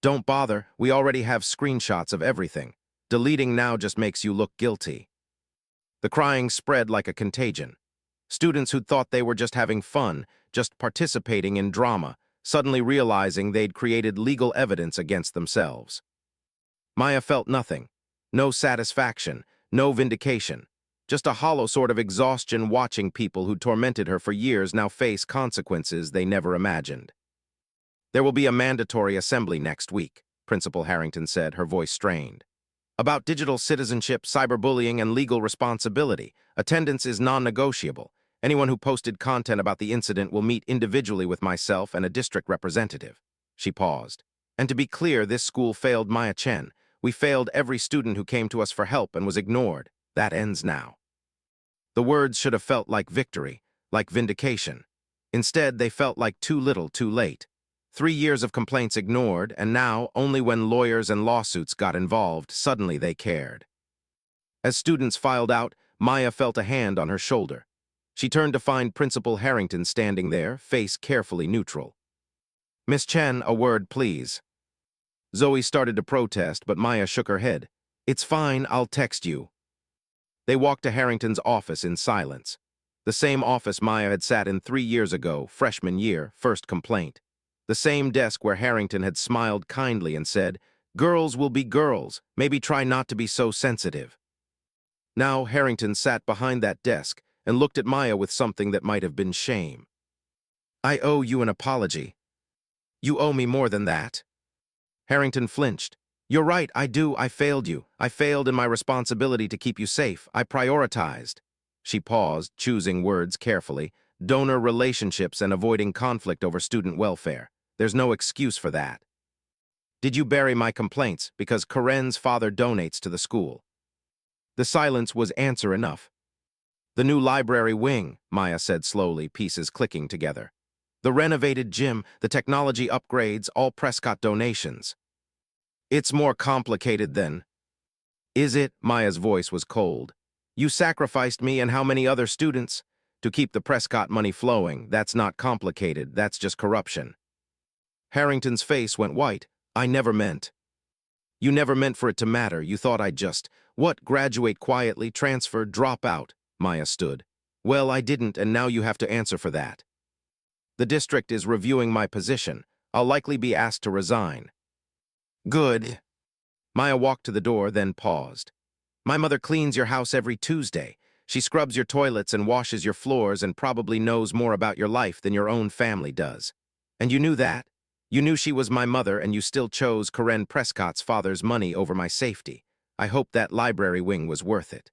"Don't bother, we already have screenshots of everything. Deleting now just makes you look guilty." The crying spread like a contagion. Students who thought they were just having fun, just participating in drama, suddenly realizing they'd created legal evidence against themselves. Maya felt nothing. No satisfaction, no vindication. Just a hollow sort of exhaustion watching people who tormented her for years now face consequences they never imagined. "There will be a mandatory assembly next week," Principal Harrington said, her voice strained. About digital citizenship, cyberbullying, and legal responsibility. Attendance is non-negotiable. Anyone who posted content about the incident will meet individually with myself and a district representative. She paused. And to be clear, this school failed Maya Chen. We failed every student who came to us for help and was ignored. That ends now. The words should have felt like victory, like vindication. Instead, they felt like too little, too late. 3 years of complaints ignored, and now, only when lawyers and lawsuits got involved, suddenly they cared. As students filed out, Maya felt a hand on her shoulder. She turned to find Principal Harrington standing there, face carefully neutral. "Miss Chen, a word, please." Zoe started to protest, but Maya shook her head. "It's fine, I'll text you." They walked to Harrington's office in silence. The same office Maya had sat in 3 years ago, freshman year, first complaint. The same desk where Harrington had smiled kindly and said, "Girls will be girls, maybe try not to be so sensitive." Now Harrington sat behind that desk and looked at Maya with something that might have been shame. "I owe you an apology." "You owe me more than that." Harrington flinched. "You're right, I do. I failed you. I failed in my responsibility to keep you safe. I prioritized." She paused, choosing words carefully. "Donor relationships and avoiding conflict over student welfare. There's no excuse for that." "Did you bury my complaints because Karen's father donates to the school?" The silence was answer enough. "The new library wing," Maya said slowly, pieces clicking together. "The renovated gym, the technology upgrades, all Prescott donations." "It's more complicated than—" "Is it?" Maya's voice was cold. "You sacrificed me and how many other students? To keep the Prescott money flowing. That's not complicated, that's just corruption." Harrington's face went white. "I never meant." "You never meant for it to matter. You thought I'd just— What, graduate quietly, transfer, drop out?" Maya stood. "Well, I didn't, and now you have to answer for that." "The district is reviewing my position. I'll likely be asked to resign." "Good." Maya walked to the door, then paused. "My mother cleans your house every Tuesday. She scrubs your toilets and washes your floors and probably knows more about your life than your own family does. And you knew that? You knew she was my mother, and you still chose Karen Prescott's father's money over my safety. I hope that library wing was worth it."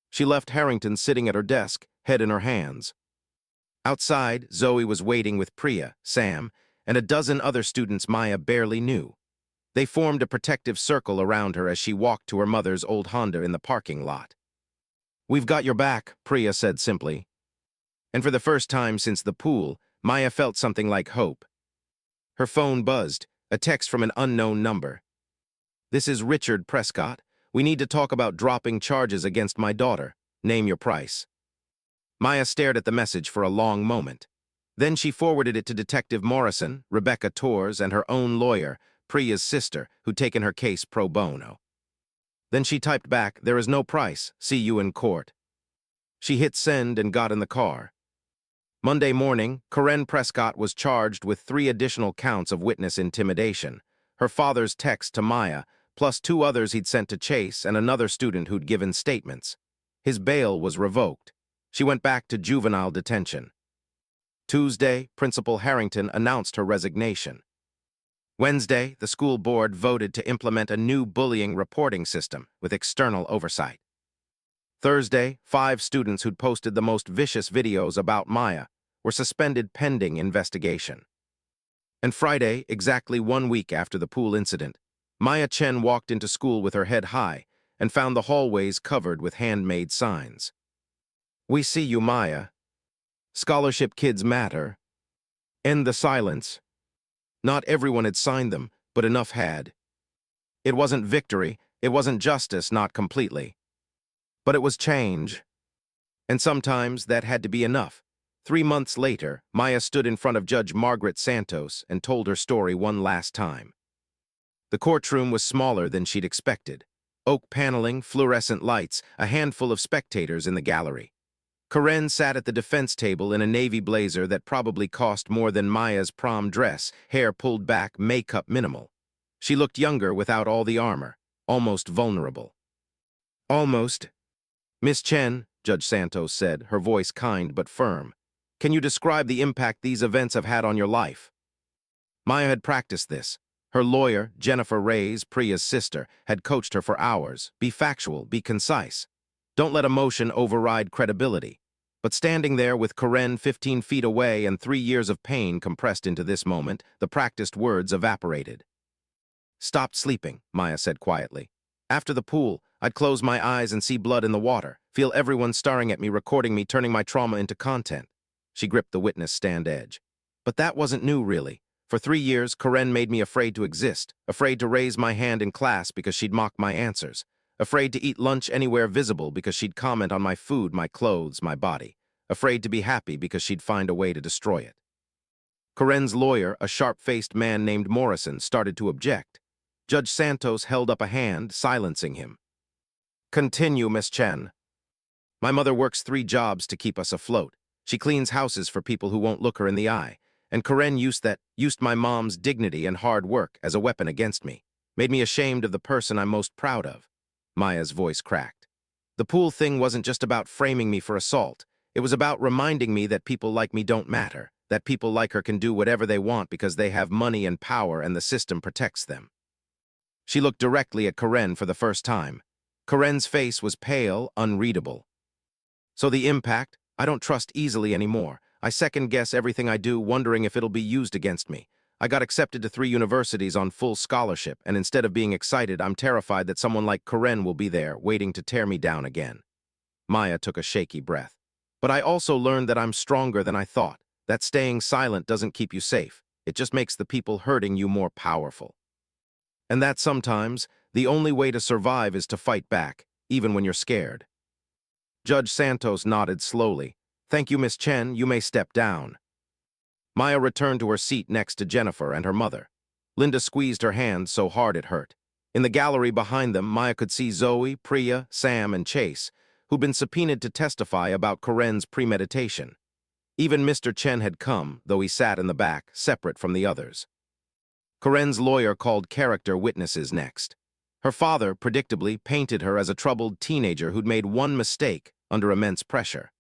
She left Harrington sitting at her desk, head in her hands. Outside, Zoe was waiting with Priya, Sam, and a dozen other students Maya barely knew. They formed a protective circle around her as she walked to her mother's old Honda in the parking lot. "We've got your back," Priya said simply. And for the first time since the pool, Maya felt something like hope. Her phone buzzed, a text from an unknown number. "This is Richard Prescott. We need to talk about dropping charges against my daughter. Name your price." Maya stared at the message for a long moment. Then she forwarded it to Detective Morrison, Rebecca Torres, and her own lawyer, Priya's sister, who'd taken her case pro bono. Then she typed back, "There is no price. See you in court." She hit send and got in the car. Monday morning, Karen Prescott was charged with 3 additional counts of witness intimidation. Her father's text to Maya, plus 2 others he'd sent to Chase and another student who'd given statements. His bail was revoked. She went back to juvenile detention. Tuesday, Principal Harrington announced her resignation. Wednesday, the school board voted to implement a new bullying reporting system with external oversight. Thursday, 5 students who'd posted the most vicious videos about Maya were suspended pending investigation. And Friday, exactly 1 week after the pool incident, Maya Chen walked into school with her head high and found the hallways covered with handmade signs. "We see you, Maya. Scholarship kids matter. End the silence." Not everyone had signed them, but enough had. It wasn't victory, it wasn't justice, not completely. But it was change. And sometimes that had to be enough. 3 months later, Maya stood in front of Judge Margaret Santos and told her story one last time. The courtroom was smaller than she'd expected. Oak paneling, fluorescent lights, a handful of spectators in the gallery. Karen sat at the defense table in a navy blazer that probably cost more than Maya's prom dress, hair pulled back, makeup minimal. She looked younger without all the armor, almost vulnerable. "Almost." "Miss Chen," Judge Santos said, her voice kind but firm, "can you describe the impact these events have had on your life?" Maya had practiced this. Her lawyer, Jennifer Reyes, Priya's sister, had coached her for hours. Be factual, be concise. Don't let emotion override credibility. But standing there with Karen 15 feet away and 3 years of pain compressed into this moment, the practiced words evaporated. "Stopped sleeping," Maya said quietly. "After the pool, I'd close my eyes and see blood in the water, feel everyone staring at me, recording me, turning my trauma into content." She gripped the witness stand edge. "But that wasn't new, really. For 3 years, Karen made me afraid to exist, afraid to raise my hand in class because she'd mock my answers, afraid to eat lunch anywhere visible because she'd comment on my food, my clothes, my body, afraid to be happy because she'd find a way to destroy it." Karen's lawyer, a sharp-faced man named Morrison, started to object. Judge Santos held up a hand, silencing him. "Continue, Miss Chen. My mother works 3 jobs to keep us afloat. She cleans houses for people who won't look her in the eye. And Karen used my mom's dignity and hard work as a weapon against me, made me ashamed of the person I'm most proud of." Maya's voice cracked. "The pool thing wasn't just about framing me for assault. It was about reminding me that people like me don't matter, that people like her can do whatever they want because they have money and power and the system protects them." She looked directly at Karen for the first time. Karen's face was pale, unreadable. "So the impact? I don't trust easily anymore. I second-guess everything I do, wondering if it'll be used against me. I got accepted to 3 universities on full scholarship, and instead of being excited, I'm terrified that someone like Karen will be there, waiting to tear me down again." Maya took a shaky breath. "But I also learned that I'm stronger than I thought, that staying silent doesn't keep you safe. It just makes the people hurting you more powerful. And that sometimes, the only way to survive is to fight back, even when you're scared." Judge Santos nodded slowly. "Thank you, Miss Chen. You may step down." Maya returned to her seat next to Jennifer and her mother. Linda squeezed her hand so hard it hurt. In the gallery behind them, Maya could see Zoe, Priya, Sam, and Chase, who'd been subpoenaed to testify about Karen's premeditation. Even Mr. Chen had come, though he sat in the back, separate from the others. Karen's lawyer called character witnesses next. Her father, predictably, painted her as a troubled teenager who'd made one mistake under immense pressure.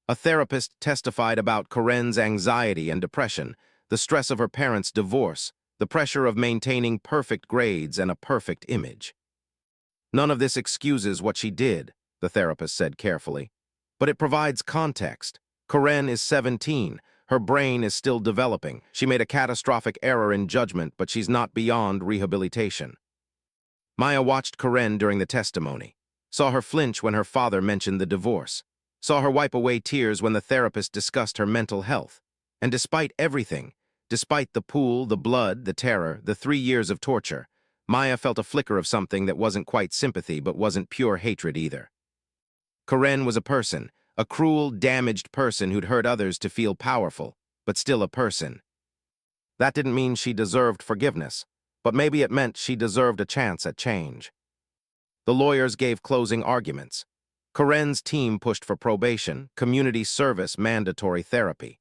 A therapist testified about Karen's anxiety and depression, the stress of her parents' divorce, the pressure of maintaining perfect grades and a perfect image. "None of this excuses what she did," the therapist said carefully. "But it provides context. Karen is 17. Her brain is still developing. She made a catastrophic error in judgment, but she's not beyond rehabilitation." Maya watched Karen during the testimony, saw her flinch when her father mentioned the divorce, saw her wipe away tears when the therapist discussed her mental health. And despite everything, despite the pool, the blood, the terror, the 3 years of torture, Maya felt a flicker of something that wasn't quite sympathy but wasn't pure hatred either. Karen was a person, a cruel, damaged person who'd hurt others to feel powerful, but still a person. That didn't mean she deserved forgiveness, but maybe it meant she deserved a chance at change. The lawyers gave closing arguments. Karen's team pushed for probation, community service, mandatory therapy.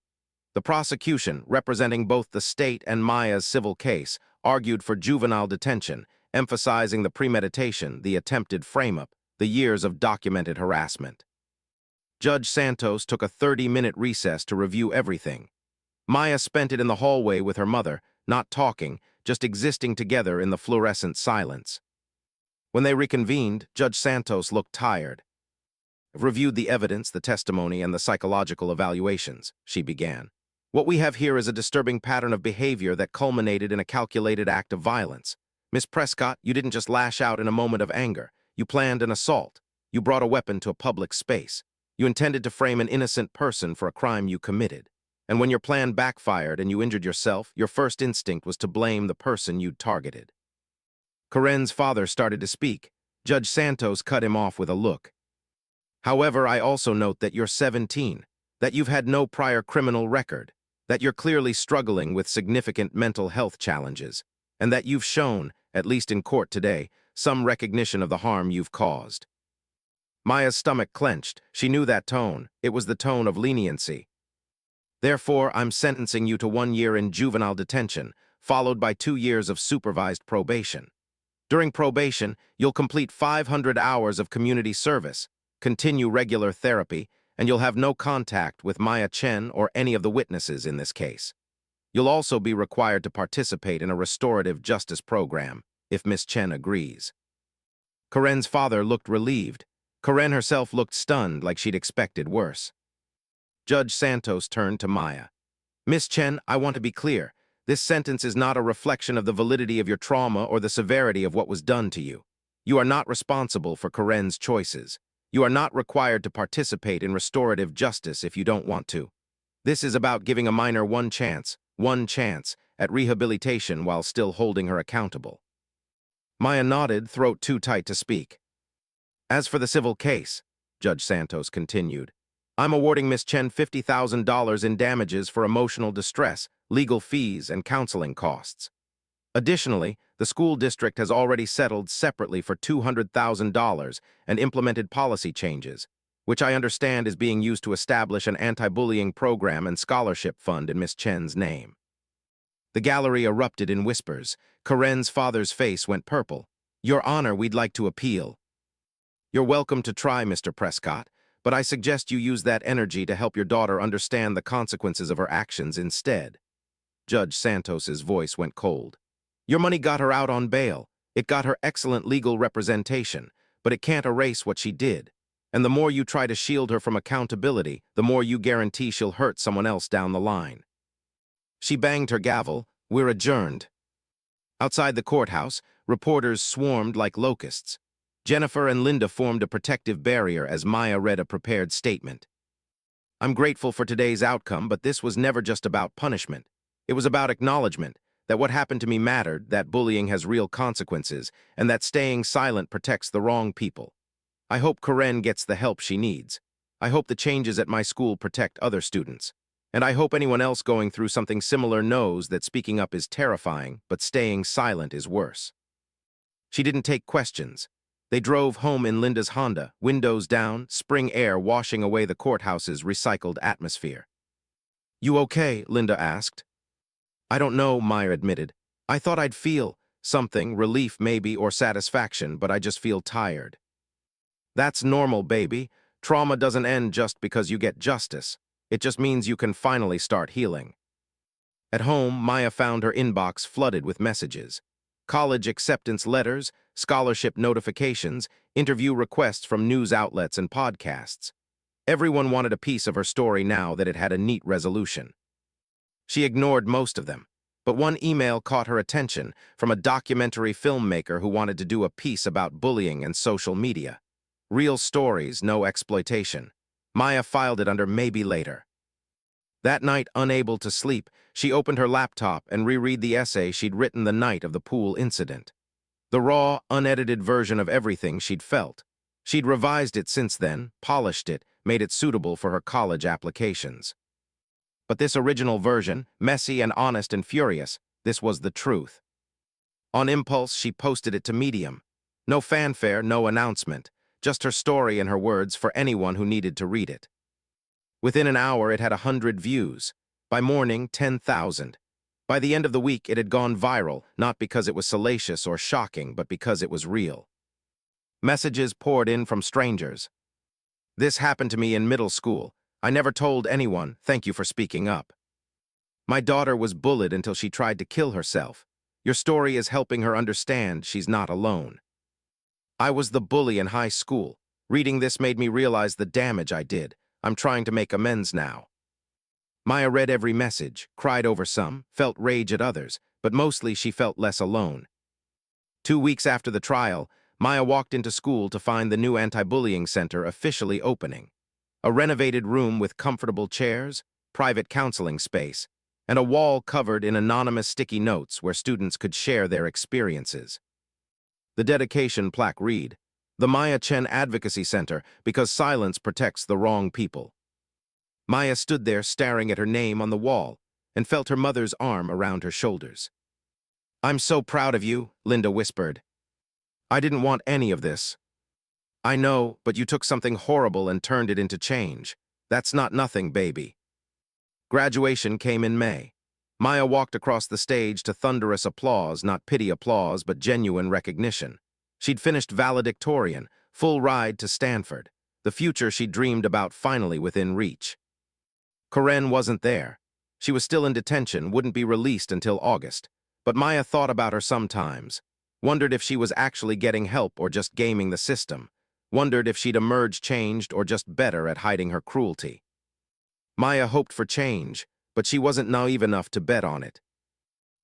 The prosecution, representing both the state and Maya's civil case, argued for juvenile detention, emphasizing the premeditation, the attempted frame-up, the years of documented harassment. Judge Santos took a 30-minute recess to review everything. Maya spent it in the hallway with her mother, not talking, just existing together in the fluorescent silence. When they reconvened, Judge Santos looked tired. "I've reviewed the evidence, the testimony, and the psychological evaluations," she began. "What we have here is a disturbing pattern of behavior that culminated in a calculated act of violence. Miss Prescott, you didn't just lash out in a moment of anger. You planned an assault. You brought a weapon to a public space. You intended to frame an innocent person for a crime you committed. And when your plan backfired and you injured yourself, your first instinct was to blame the person you'd targeted." Karen's father started to speak. Judge Santos cut him off with a look. "However, I also note that you're 17, that you've had no prior criminal record, that you're clearly struggling with significant mental health challenges, and that you've shown, at least in court today, some recognition of the harm you've caused." Maya's stomach clenched. She knew that tone. It was the tone of leniency. "Therefore, I'm sentencing you to 1 year in juvenile detention, followed by 2 years of supervised probation. During probation, you'll complete 500 hours of community service, continue regular therapy, and you'll have no contact with Maya Chen or any of the witnesses in this case." You'll also be required to participate in a restorative justice program, if Miss Chen agrees. Karen's father looked relieved. Karen herself looked stunned, like she'd expected worse. Judge Santos turned to Maya. Miss Chen, I want to be clear. This sentence is not a reflection of the validity of your trauma or the severity of what was done to you. You are not responsible for Karen's choices. You are not required to participate in restorative justice if you don't want to. This is about giving a minor one chance, at rehabilitation while still holding her accountable. Maya nodded, throat too tight to speak. As for the civil case, Judge Santos continued, I'm awarding Miss Chen $50,000 in damages for emotional distress, legal fees, and counseling costs. Additionally, the school district has already settled separately for $200,000 and implemented policy changes, which I understand is being used to establish an anti-bullying program and scholarship fund in Miss Chen's name. The gallery erupted in whispers. Karen's father's face went purple. Your Honor, we'd like to appeal. You're welcome to try, Mr. Prescott, but I suggest you use that energy to help your daughter understand the consequences of her actions instead. Judge Santos's voice went cold. Your money got her out on bail. It got her excellent legal representation, but it can't erase what she did. And the more you try to shield her from accountability, the more you guarantee she'll hurt someone else down the line. She banged her gavel. We're adjourned. Outside the courthouse, reporters swarmed like locusts. Jennifer and Linda formed a protective barrier as Maya read a prepared statement. I'm grateful for today's outcome, but this was never just about punishment. It was about acknowledgement that what happened to me mattered, that bullying has real consequences, and that staying silent protects the wrong people. I hope Karen gets the help she needs. I hope the changes at my school protect other students. And I hope anyone else going through something similar knows that speaking up is terrifying, but staying silent is worse. She didn't take questions. They drove home in Linda's Honda, windows down, spring air washing away the courthouse's recycled atmosphere. You okay? Linda asked. I don't know, Maya admitted. I thought I'd feel something, relief maybe, or satisfaction, but I just feel tired. That's normal, baby. Trauma doesn't end just because you get justice. It just means you can finally start healing. At home, Maya found her inbox flooded with messages. College acceptance letters, scholarship notifications, interview requests from news outlets and podcasts. Everyone wanted a piece of her story now that it had a neat resolution. She ignored most of them, but one email caught her attention from a documentary filmmaker who wanted to do a piece about bullying and social media. Real stories, no exploitation. Maya filed it under maybe later. That night, unable to sleep, she opened her laptop and reread the essay she'd written the night of the pool incident. The raw, unedited version of everything she'd felt. She'd revised it since then, polished it, made it suitable for her college applications. But this original version, messy and honest and furious, this was the truth. On impulse, she posted it to Medium. No fanfare, no announcement, just her story and her words for anyone who needed to read it. Within an hour, it had 100 views. By morning, 10,000. By the end of the week, it had gone viral, not because it was salacious or shocking, but because it was real. Messages poured in from strangers. This happened to me in middle school. I never told anyone, thank you for speaking up. My daughter was bullied until she tried to kill herself. Your story is helping her understand she's not alone. I was the bully in high school. Reading this made me realize the damage I did. I'm trying to make amends now. Maya read every message, cried over some, felt rage at others, but mostly she felt less alone. 2 weeks after the trial, Maya walked into school to find the new anti-bullying center officially opening. A renovated room with comfortable chairs, private counseling space, and a wall covered in anonymous sticky notes where students could share their experiences. The dedication plaque read, "The Maya Chen Advocacy Center, because silence protects the wrong people." Maya stood there staring at her name on the wall and felt her mother's arm around her shoulders. I'm so proud of you, Linda whispered. I didn't want any of this. I know, but you took something horrible and turned it into change. That's not nothing, baby. Graduation came in May. Maya walked across the stage to thunderous applause, not pity applause, but genuine recognition. She'd finished valedictorian, full ride to Stanford, the future she dreamed about finally within reach. Karen wasn't there. She was still in detention, wouldn't be released until August. But Maya thought about her sometimes, wondered if she was actually getting help or just gaming the system, wondered if she'd emerge changed or just better at hiding her cruelty. Maya hoped for change, but she wasn't naive enough to bet on it.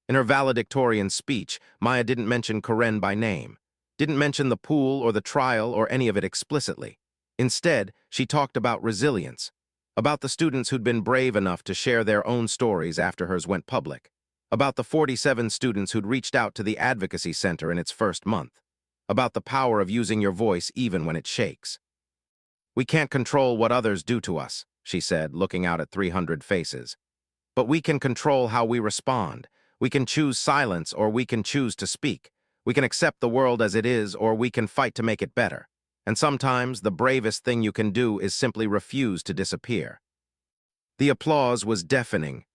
In her valedictorian speech, Maya didn't mention Karen by name, didn't mention the pool or the trial or any of it explicitly. Instead, she talked about resilience, about the students who'd been brave enough to share their own stories after hers went public, about the 47 students who'd reached out to the Advocacy Center in its first month, about the power of using your voice even when it shakes. "We can't control what others do to us," she said, looking out at 300 faces. "But we can control how we respond. We can choose silence or we can choose to speak. We can accept the world as it is or we can fight to make it better. And sometimes the bravest thing you can do is simply refuse to disappear." The applause was deafening.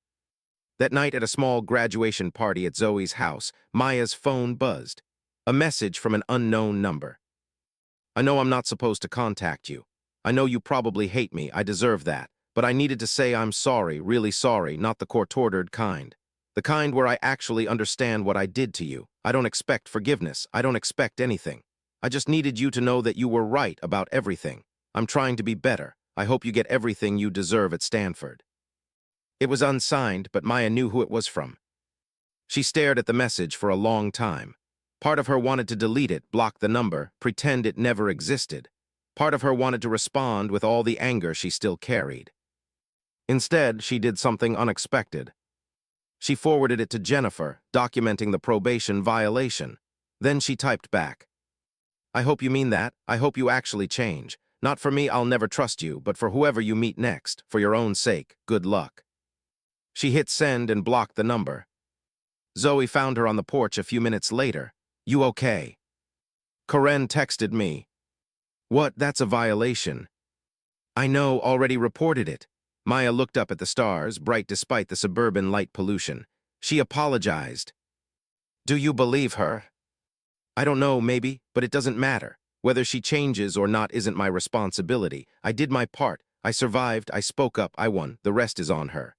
That night at a small graduation party at Zoe's house, Maya's phone buzzed. A message from an unknown number. "I know I'm not supposed to contact you. I know you probably hate me, I deserve that. But I needed to say I'm sorry, really sorry, not the court-ordered kind. The kind where I actually understand what I did to you. I don't expect forgiveness. I don't expect anything. I just needed you to know that you were right about everything. I'm trying to be better. I hope you get everything you deserve at Stanford." It was unsigned, but Maya knew who it was from. She stared at the message for a long time. Part of her wanted to delete it, block the number, pretend it never existed. Part of her wanted to respond with all the anger she still carried. Instead, she did something unexpected. She forwarded it to Jennifer, documenting the probation violation. Then she typed back, "I hope you mean that. I hope you actually change. Not for me, I'll never trust you, but for whoever you meet next, for your own sake, good luck." She hit send and blocked the number. Zoe found her on the porch a few minutes later. "You okay?" "Karen texted me." "What? That's a violation." "I know, already reported it." Maya looked up at the stars, bright despite the suburban light pollution. She apologized. "Do you believe her?" "I don't know, maybe, but it doesn't matter. Whether she changes or not isn't my responsibility. I did my part. I survived, I spoke up, I won. The rest is on her."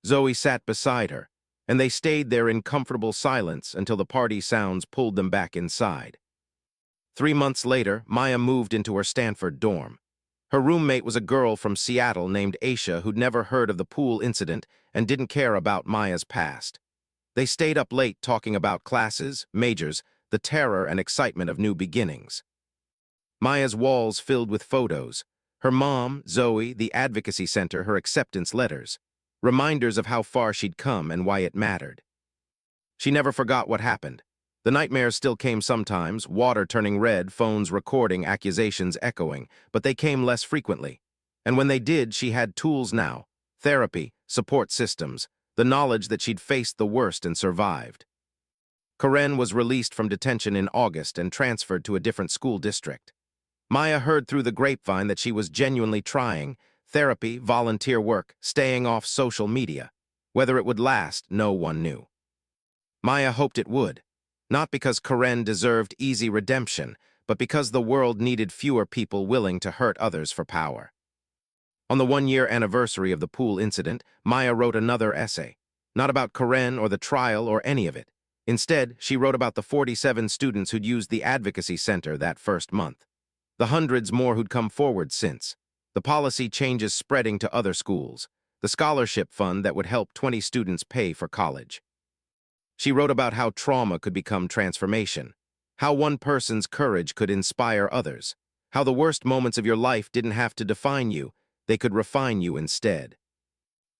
Zoe sat beside her, and they stayed there in comfortable silence until the party sounds pulled them back inside. 3 months later, Maya moved into her Stanford dorm. Her roommate was a girl from Seattle named Aisha who'd never heard of the pool incident and didn't care about Maya's past. They stayed up late talking about classes, majors, the terror and excitement of new beginnings. Maya's walls filled with photos. Her mom, Zoe, the Advocacy Center, her acceptance letters. Reminders of how far she'd come and why it mattered. She never forgot what happened. The nightmares still came sometimes, water turning red, phones recording, accusations echoing, but they came less frequently. And when they did, she had tools now: therapy, support systems, the knowledge that she'd faced the worst and survived. Karen was released from detention in August and transferred to a different school district. Maya heard through the grapevine that she was genuinely trying: therapy, volunteer work, staying off social media. Whether it would last, no one knew. Maya hoped it would. Not because Karen deserved easy redemption, but because the world needed fewer people willing to hurt others for power. On the 1-year anniversary of the pool incident, Maya wrote another essay. Not about Karen or the trial or any of it. Instead, she wrote about the 47 students who'd used the Advocacy Center that first month. The hundreds more who'd come forward since. The policy changes spreading to other schools. The scholarship fund that would help 20 students pay for college. She wrote about how trauma could become transformation, how one person's courage could inspire others, how the worst moments of your life didn't have to define you, they could refine you instead.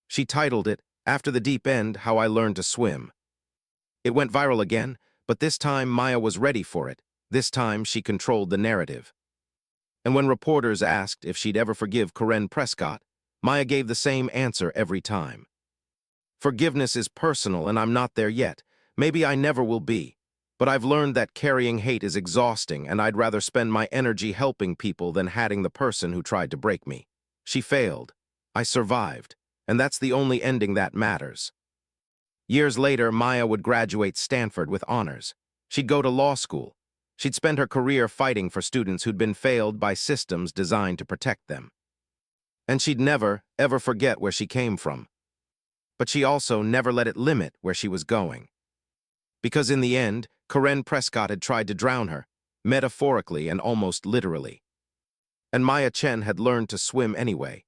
She titled it, "After the Deep End, How I Learned to Swim." It went viral again, but this time Maya was ready for it. This time she controlled the narrative. And when reporters asked if she'd ever forgive Karen Prescott, Maya gave the same answer every time. "Forgiveness is personal and I'm not there yet. Maybe I never will be. But I've learned that carrying hate is exhausting and I'd rather spend my energy helping people than hating the person who tried to break me. She failed. I survived. And that's the only ending that matters." Years later, Maya would graduate Stanford with honors. She'd go to law school. She'd spend her career fighting for students who'd been failed by systems designed to protect them. And she'd never, ever forget where she came from. but she also never let it limit where she was going. Because in the end, Karen Prescott had tried to drown her, metaphorically and almost literally. And Maya Chen had learned to swim anyway.